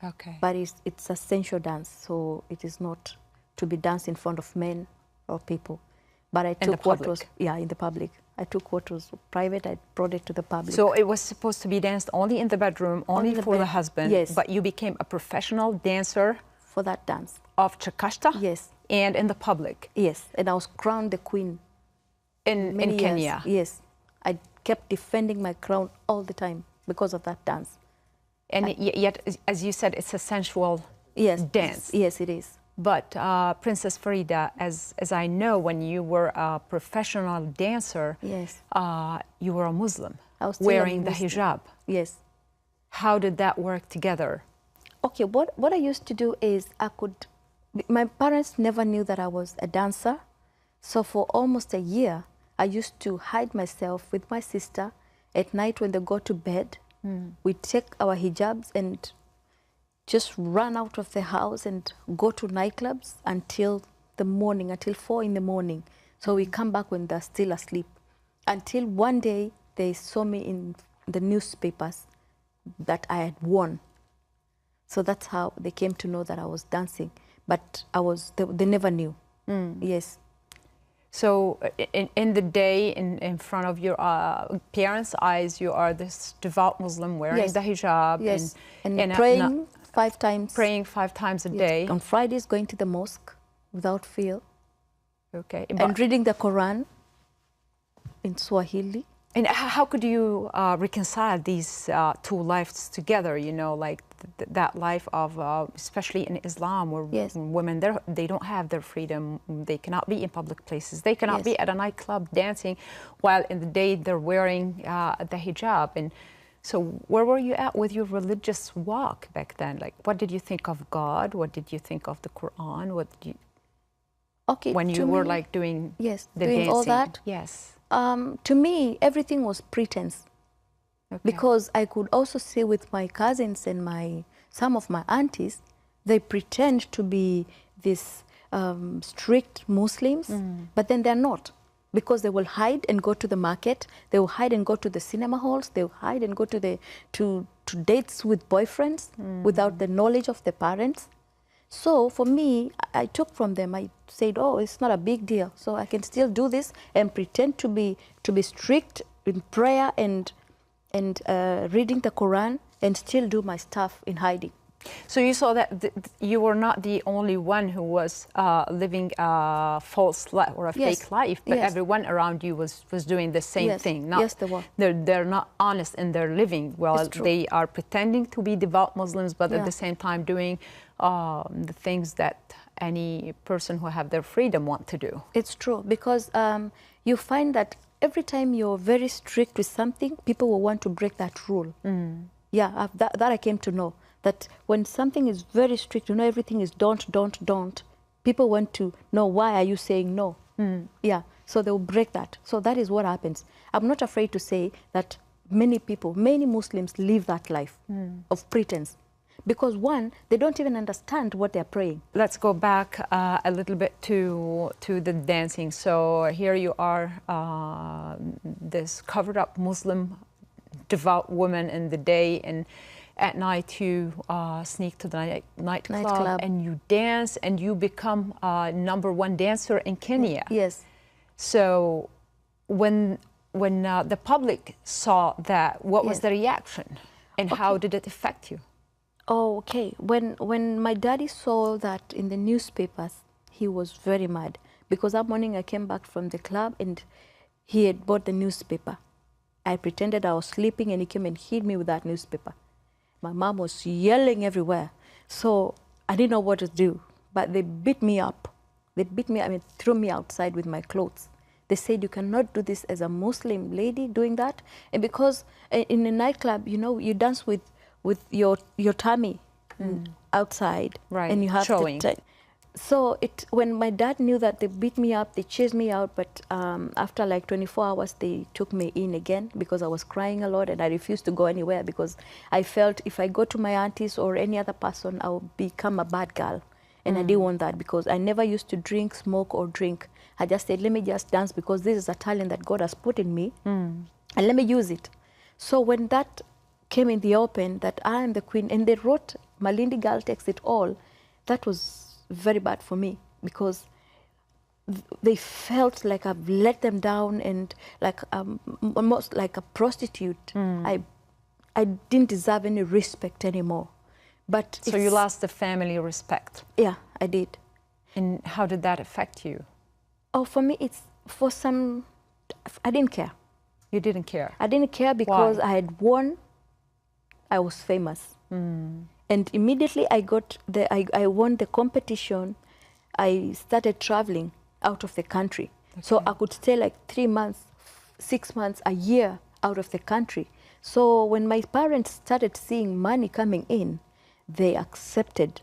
Speaker 1: Okay.
Speaker 3: But it's a sensual dance, so it is not to be danced in front of men or people. But I took what was, in the public. I took what was private, I brought it to the public.
Speaker 1: So it was supposed to be danced only in the bedroom, only for the husband.
Speaker 3: Yes.
Speaker 1: But you became a professional dancer
Speaker 3: for that dance.
Speaker 1: Of Chakashta?
Speaker 3: Yes.
Speaker 1: And in the public?
Speaker 3: Yes. And I was crowned the queen.
Speaker 1: In Kenya?
Speaker 3: Yes. I kept defending my crown all the time because of that dance.
Speaker 1: And yet, as you said, it's a sensual dance.
Speaker 3: Yes, it is.
Speaker 1: But Princess Farida, as I know, when you were a professional dancer,
Speaker 3: yes,
Speaker 1: you were a Muslim,
Speaker 3: I was
Speaker 1: wearing the hijab.
Speaker 3: Yes.
Speaker 1: How did that work together?
Speaker 3: Okay, what I used to do is my parents never knew that I was a dancer. So for almost a year, I used to hide myself with my sister at night when they go to bed. We'd take our hijabs and just run out of the house and go to nightclubs until the morning, until 4 in the morning. So we come back when they're still asleep. Until one day, they saw me in the newspapers that I had won. So that's how they came to know that I was dancing. But they never knew. Yes.
Speaker 1: So in the day, in front of your parents' eyes, you are this devout Muslim wearing the hijab.
Speaker 3: Yes, and praying 5 times.
Speaker 1: Praying 5 times a day.
Speaker 3: On Fridays, going to the mosque without fail.
Speaker 1: Okay.
Speaker 3: And reading the Quran in Swahili.
Speaker 1: And how could you reconcile these 2 lives together, you know, like that life of, especially in Islam, where women, they don't have their freedom, they cannot be in public places, they cannot be at a nightclub dancing, while in the day they're wearing the hijab. And so where were you at with your religious walk back then? Like, what did you think of God? What did you think of the Quran? What did you...
Speaker 3: Okay,
Speaker 1: when you were like doing the
Speaker 3: doing
Speaker 1: dancing?
Speaker 3: All that?
Speaker 1: Yes.
Speaker 3: To me, everything was pretense. Okay. Because I could also see with my cousins and some of my aunties, they pretend to be these strict Muslims, but then they're not. Because they will hide and go to the market, they will hide and go to the cinema halls, they will hide and go to dates with boyfriends without the knowledge of the parents. So for me, I took from them, I said, oh, it's not a big deal. So I can still do this and pretend to be strict in prayer and reading the Quran and still do my stuff in hiding.
Speaker 1: So you saw that you were not the only one who was living a false life or a fake life, but everyone around you was doing the same thing.
Speaker 3: Yes, they were.
Speaker 1: They're not honest in their living. Well, they are pretending to be devout Muslims, but at the same time doing the things that any person who have their freedom want to do.
Speaker 3: It's true, because you find that every time you're very strict with something, people will want to break that rule. Yeah, that I came to know. That when something is very strict, you know, everything is don't, people want to know, why are you saying no? Yeah, so they'll break that. So that is what happens. I'm not afraid to say that many Muslims live that life of pretense. Because one, they don't even understand what they're praying.
Speaker 1: Let's go back a little bit to the dancing. So here you are, this covered up Muslim devout woman in the day, and at night you sneak to the nightclub and you dance and you become #1 dancer in Kenya.
Speaker 3: Yes.
Speaker 1: So when the public saw that, what was the reaction, and how did it affect you?
Speaker 3: Oh, okay. When my daddy saw that in the newspapers, he was very mad, because that morning I came back from the club and he had bought the newspaper. I pretended I was sleeping and he came and hit me with that newspaper. My mom was yelling everywhere. So I didn't know what to do, but they beat me up. They beat me, threw me outside with my clothes. They said, you cannot do this as a Muslim lady doing that. And because in a nightclub, you know, you dance with your tummy outside.
Speaker 1: Right,
Speaker 3: and you have
Speaker 1: showing.
Speaker 3: So when my dad knew that, they beat me up, they chased me out, but after like 24 hours, they took me in again because I was crying a lot and I refused to go anywhere because I felt if I go to my aunties or any other person, I will become a bad girl. And I didn't want that because I never used to drink, smoke, or drink. I just said, let me just dance because this is a talent that God has put in me, and let me use it. So when that came in the open, that I am the queen, and they wrote, Malindi Girl Takes It All, that was very bad for me because they felt like I've let them down and like almost like a prostitute. I didn't deserve any respect anymore. But
Speaker 1: so you lost the family respect.
Speaker 3: Yeah, I did.
Speaker 1: And how did that affect you?
Speaker 3: Oh, for me, I didn't care.
Speaker 1: You didn't care?
Speaker 3: I didn't care because I had won. I was famous. And immediately I won the competition. I started traveling out of the country. Okay. So I could stay like 3 months, 6 months, a year out of the country. So when my parents started seeing money coming in, they accepted.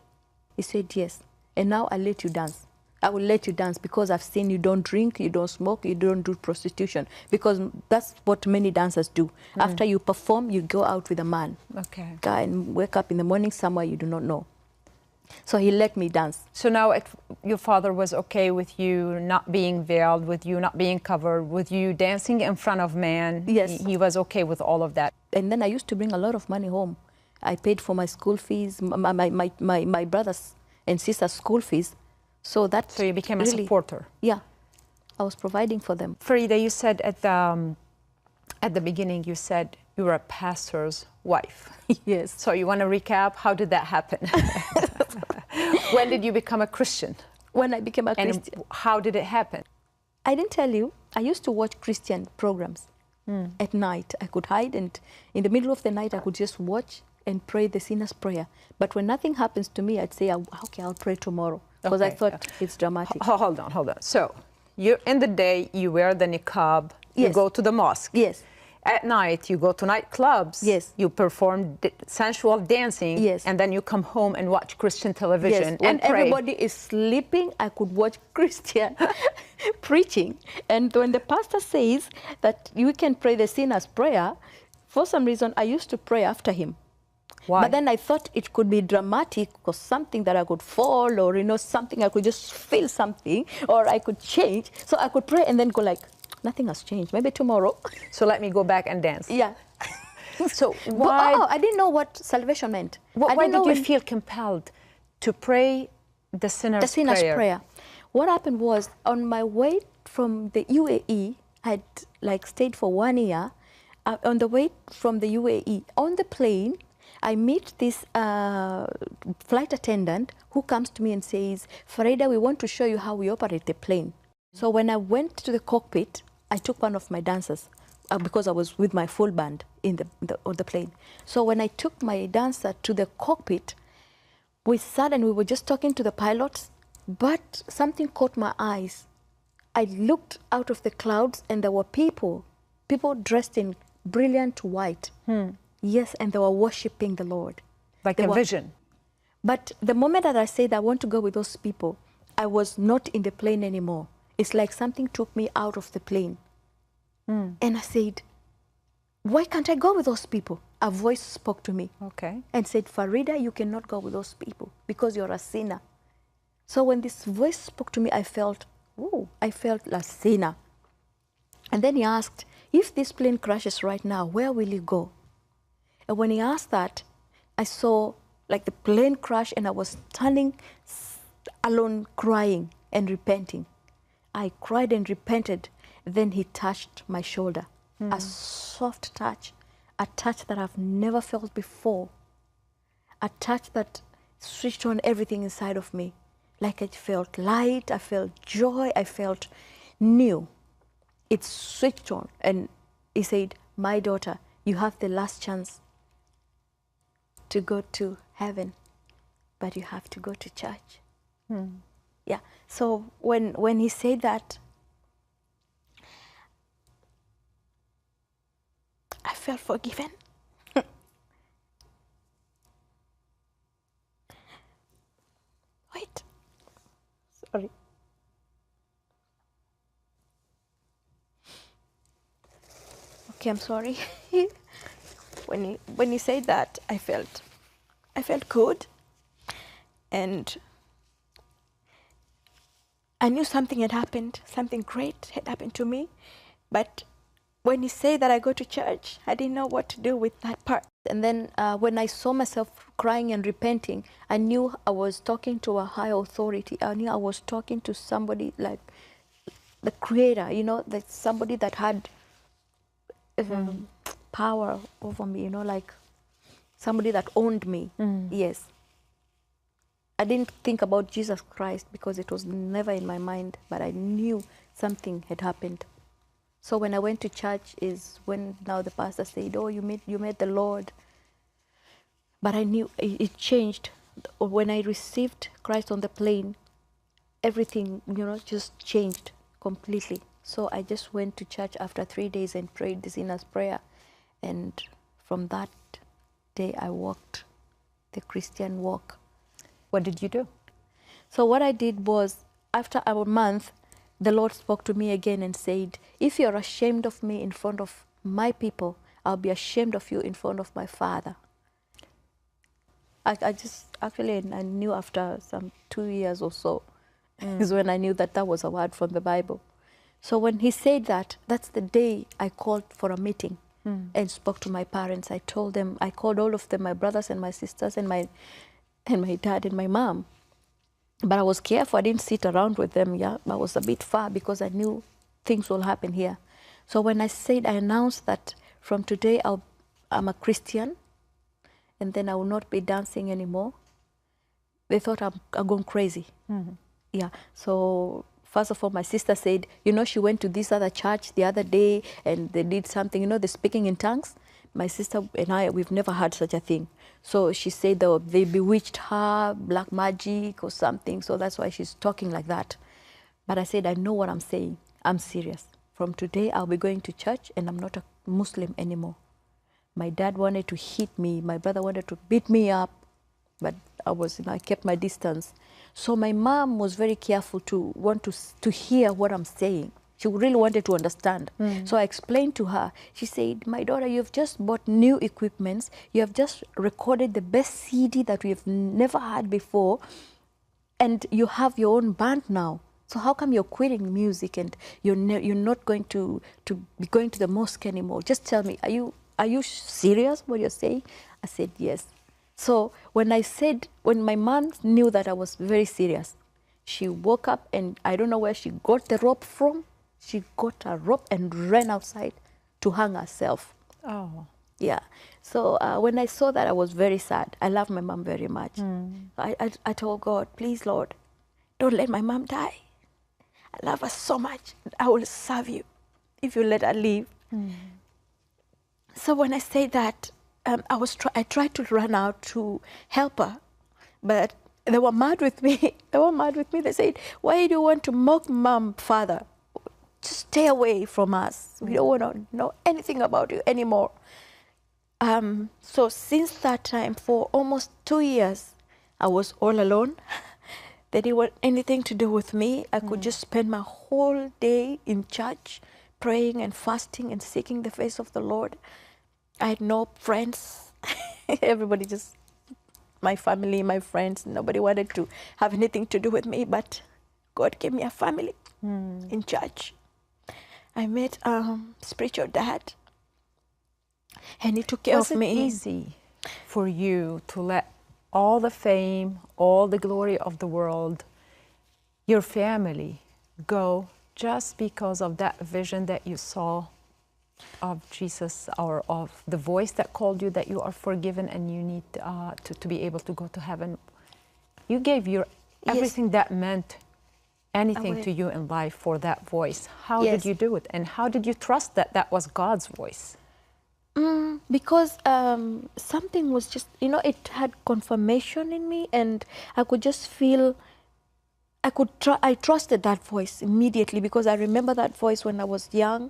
Speaker 3: He said, yes, and now I'll let you dance. I will let you dance because I've seen you don't drink, you don't smoke, you don't do prostitution. Because that's what many dancers do. After you perform, you go out with a man.
Speaker 1: Okay.
Speaker 3: Guy, and wake up in the morning somewhere you do not know. So he let me dance.
Speaker 1: So now your father was okay with you not being veiled, with you not being covered, with you dancing in front of man?
Speaker 3: Yes.
Speaker 1: He was okay with all of that?
Speaker 3: And then I used to bring a lot of money home. I paid for my school fees, my brothers and sisters' school fees. So
Speaker 1: you became a
Speaker 3: really,
Speaker 1: supporter?
Speaker 3: Yeah. I was providing for them.
Speaker 1: Farida, you said at the beginning, you said you were a pastor's wife.
Speaker 3: Yes.
Speaker 1: So you want to recap? How did that happen? When did you become a Christian?
Speaker 3: When I became a Christian.
Speaker 1: And how did it happen?
Speaker 3: I didn't tell you, I used to watch Christian programs at night. I could hide, and in the middle of the night, I could just watch and pray the sinner's prayer. But when nothing happens to me, I'd say, okay, I'll pray tomorrow. Because I thought it's dramatic.
Speaker 1: Hold on. So in the day, you wear the niqab, you
Speaker 3: Yes.
Speaker 1: go to the mosque.
Speaker 3: Yes.
Speaker 1: At night, you go to nightclubs.
Speaker 3: Yes.
Speaker 1: You perform sensual dancing.
Speaker 3: Yes.
Speaker 1: And then you come home and watch Christian television
Speaker 3: Yes. When
Speaker 1: and pray.
Speaker 3: everybody is sleeping, I could watch Christian preaching. And when the pastor says that you can pray the sinner's prayer, for some reason, I used to pray after him.
Speaker 1: Why?
Speaker 3: But then I thought it could be dramatic or something that I could fall, or, something I could just feel something, or I could change. So I could pray and then go like, nothing has changed. Maybe tomorrow.
Speaker 1: So let me go back and dance.
Speaker 3: Yeah.
Speaker 1: So
Speaker 3: why? I didn't know what salvation meant.
Speaker 1: Why did you feel compelled to pray the sinner's prayer?
Speaker 3: What happened was, on my way from the UAE, I'd stayed for 1 year. On the way from the UAE, on the plane, I meet this flight attendant who comes to me and says, Farida, we want to show you how we operate the plane. So when I went to the cockpit, I took one of my dancers because I was with my full band on the plane. So when I took my dancer to the cockpit, we sat and we were just talking to the pilots, but something caught my eyes. I looked out of the clouds and there were people dressed in brilliant white. Yes, and they were worshiping the Lord.
Speaker 1: Like a vision.
Speaker 3: But the moment that I said I want to go with those people, I was not in the plane anymore. It's like something took me out of the plane. And I said, why can't I go with those people? A voice spoke to me and said, Farida, you cannot go with those people because you're a sinner. So when this voice spoke to me, I felt a sinner. And then he asked, if this plane crashes right now, where will you go? And when he asked that, I saw like the plane crash and I was standing alone crying and repenting. I cried and repented. Then he touched my shoulder. A soft touch, a touch that I've never felt before. A touch that switched on everything inside of me. Like I felt light, I felt joy, I felt new. It switched on and he said, my daughter, you have the last chance to go to heaven, but you have to go to church. Yeah. So when he said that, I felt forgiven. Wait. Sorry. Okay, I'm sorry. When he said that, I felt good, and I knew something had happened, something great had happened to me, but when he said that I go to church, I didn't know what to do with that part. And then when I saw myself crying and repenting, I knew I was talking to a high authority. I knew I was talking to somebody like the Creator, that somebody that had power over me, like somebody that owned me. Yes. I didn't think about Jesus Christ because it was never in my mind, but I knew something had happened. So when I went to church is when now the pastor said, oh, you met the Lord. But I knew it changed. When I received Christ on the plane, everything, just changed completely. So I just went to church after 3 days and prayed the sinner's prayer. And from that day, I walked the Christian walk.
Speaker 1: What did you do?
Speaker 3: So what I did was, after a month, the Lord spoke to me again and said, if you're ashamed of me in front of my people, I'll be ashamed of you in front of my Father. I just, actually, I knew after some 2 years or so, is when I knew that that was a word from the Bible. So when he said that, that's the day I called for a meeting and spoke to my parents. I told them, I called all of them, my brothers and my sisters and my dad and my mom. But I was careful. I didn't sit around with them. Yeah, I was a bit far because I knew things will happen here. So when I announced that from today I'm a Christian, and then I will not be dancing anymore, they thought I'm going crazy. Yeah. So first of all, my sister said, you know, she went to this other church the other day and they did something, you know, they're speaking in tongues. My sister and I, we've never had such a thing. So she said they bewitched her, black magic or something. So that's why she's talking like that. But I said, I know what I'm saying. I'm serious. From today, I'll be going to church and I'm not a Muslim anymore. My dad wanted to hit me. My brother wanted to beat me up. But I kept my distance. So my mom was very careful to hear what I'm saying. She really wanted to understand. So I explained to her. She said, my daughter, you've just bought new equipments. You have just recorded the best CD that we've never had before. And you have your own band now. So how come you're quitting music and you're not going to be going to the mosque anymore? Just tell me, are you serious what you're saying? I said, yes. So when my mom knew that I was very serious, she woke up and I don't know where she got the rope from. She got a rope and ran outside to hang herself.
Speaker 1: Oh.
Speaker 3: Yeah. So when I saw that, I was very sad. I love my mom very much. I told God, please, Lord, don't let my mom die. I love her so much. I will serve you if you let her live. So when I say that, I tried to run out to help her, but they were mad with me. They were mad with me. They said, why do you want to mock mom, father? Just stay away from us. We don't want to know anything about you anymore. So since that time, for almost 2 years, I was all alone. They didn't want anything to do with me. I could just spend my whole day in church, praying and fasting and seeking the face of the Lord. I had no friends. Everybody just, my family, my friends, nobody wanted to have anything to do with me, but God gave me a family in church. I met spiritual dad, and he took care of me.
Speaker 1: Was it easy for you to let all the fame, all the glory of the world, your family, go just because of that vision that you saw of Jesus, or of the voice that called you that you are forgiven and you need to be able to go to heaven? You gave your everything that meant anything to you in life for that voice. How did you do it? And how did you trust that that was God's voice?
Speaker 3: Because something was just, you know, it had confirmation in me, and I could just feel, I trusted that voice immediately, because I remember that voice when I was young,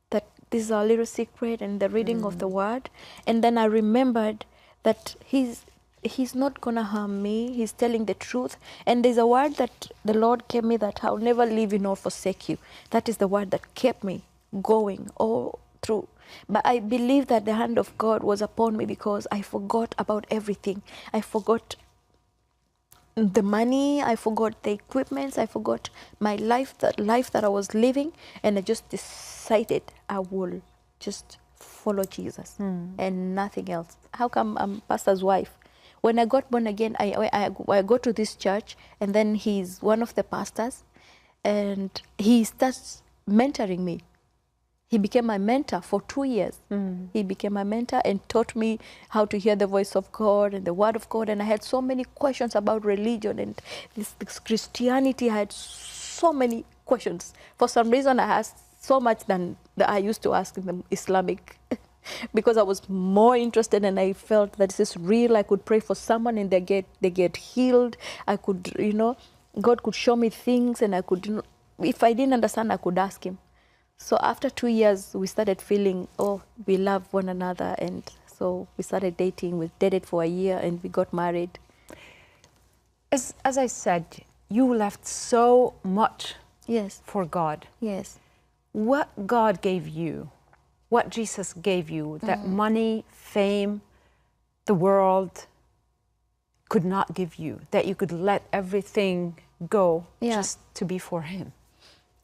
Speaker 3: that this is our little secret and the reading of the word. And then I remembered that he's not gonna harm me. He's telling the truth. And there's a word that the Lord gave me, that I'll never leave you nor forsake you. That is the word that kept me going all through. But I believe that the hand of God was upon me, because I forgot about everything. I forgot the money, I forgot the equipment, I forgot my life, that I was living, and I just decided I will just follow Jesus and nothing else. How come I'm pastor's wife? When I got born again, I go to this church, and then he's one of the pastors, and he starts mentoring me. He became my mentor for 2 years. He became my mentor and taught me how to hear the voice of God and the word of God. And I had so many questions about religion and this Christianity. I had so many questions. For some reason, I asked so much than I used to ask in the Islamic, because I was more interested, and I felt that this is real. I could pray for someone and they get healed. I could, you know, God could show me things, and I could, you know, if I didn't understand, I could ask him. So after 2 years, we started feeling, oh, we love one another. And So we started dating. We dated for a year and we got married.
Speaker 1: As I said, you left so much
Speaker 3: Yes,
Speaker 1: for God.
Speaker 3: yes.
Speaker 1: What God gave you, what Jesus gave you, that money, fame, the world could not give you, that you could let everything go
Speaker 3: Yeah.
Speaker 1: just to be for Him.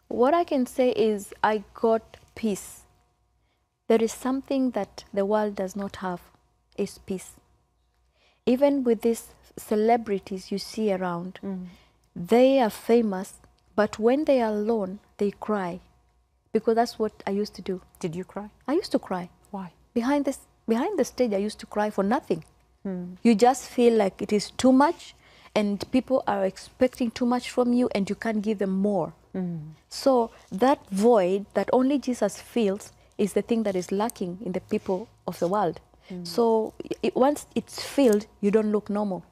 Speaker 3: What I can say is I got peace. There is something that the world does not have, is peace. Even with these celebrities you see around, they are famous, but when they are alone, they cry. Because that's what I used to do.
Speaker 1: Did you cry?
Speaker 3: I used to cry.
Speaker 1: Why?
Speaker 3: Behind the stage, I used to cry for nothing. You just feel like it is too much and people are expecting too much from you and you can't give them more. So that void that only Jesus feels is the thing that is lacking in the people of the world. So once it's filled, you don't look normal.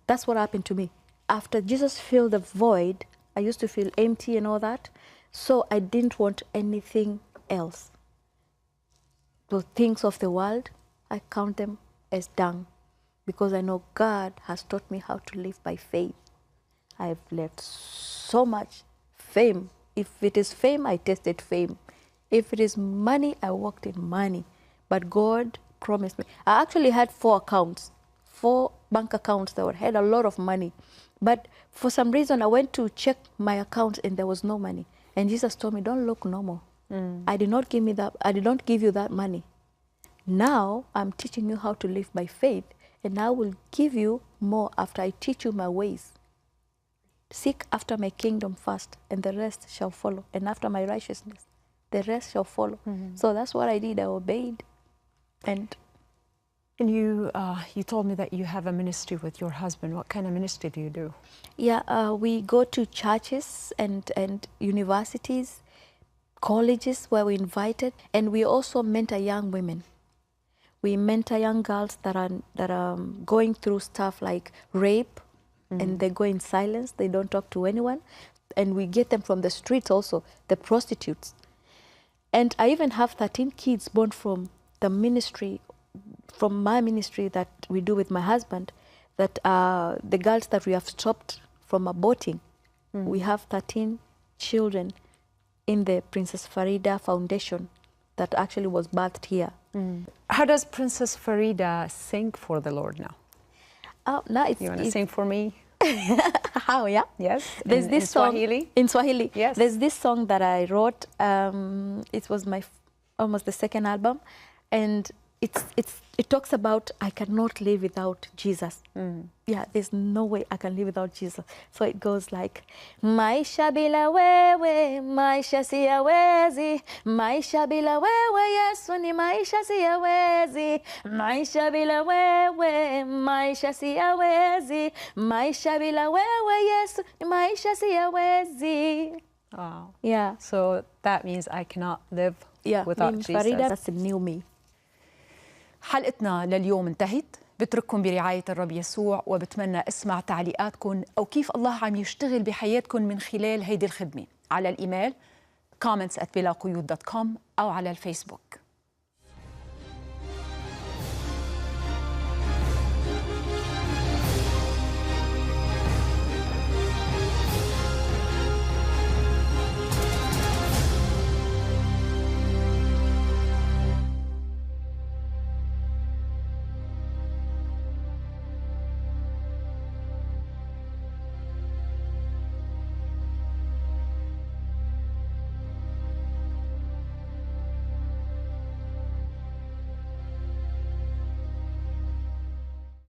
Speaker 3: That's what happened to me. After Jesus filled the void, I used to feel empty and all that. So I didn't want anything else. The things of the world, I count them as dung because I know God has taught me how to live by faith. I've left so much fame. If it is fame, I tasted fame. If it is money, I walked in money. But God promised me. I actually had 4 accounts, 4 bank accounts that had a lot of money. But for some reason, I went to check my accounts and there was no money. And Jesus told me, don't look normal. I did not give you that money. Now I'm teaching you how to live by faith, and I will give you more after I teach you my ways. Seek after my kingdom first, and the rest shall follow. And after my righteousness, the rest shall follow. So that's what I did. I obeyed. And
Speaker 1: you told me that you have a ministry with your husband. What kind of ministry do you do?
Speaker 3: yeah, we go to churches and universities, colleges where we're invited, and we also mentor young women. We mentor young girls that are going through stuff like rape, and they go in silence. They don't talk to anyone, and we get them from the streets also, the prostitutes. And I even have 13 kids born from the ministry, from my ministry that we do with my husband, that are the girls that we have stopped from aborting. We have 13 children in the Princess Farida Foundation that actually was birthed here.
Speaker 1: How does Princess Farida sing for the Lord now?
Speaker 3: Now
Speaker 1: You want to sing for me?
Speaker 3: How, yeah?
Speaker 1: Yes.
Speaker 3: There's this
Speaker 1: in
Speaker 3: song
Speaker 1: Swahili?
Speaker 3: in Swahili.
Speaker 1: Yes.
Speaker 3: There's this song that I wrote. It was my almost the second album, and it talks about I cannot live without Jesus. Yeah, there's no way I can live without Jesus. So it goes like, maisha bila wewe, maisha siyawezi. Maisha bila wewe, Yesu ni maisha siyawezi. Maisha bila wewe, maisha siyawezi. Maisha bila wewe, Yesu ni maisha siyawezi.
Speaker 1: Wow.
Speaker 3: Yeah.
Speaker 1: So that means I cannot live
Speaker 3: Yeah,
Speaker 1: without
Speaker 3: me,
Speaker 1: Jesus.
Speaker 3: Farida, that's the new me.
Speaker 1: حلقتنا لليوم انتهت. بترككم برعاية الرب يسوع، وبتمنى اسمع تعليقاتكم أو كيف الله عم يشتغل بحياتكم من خلال هيدي الخدمة على الإيميل comments@bilaquyud.com أو على الفيسبوك.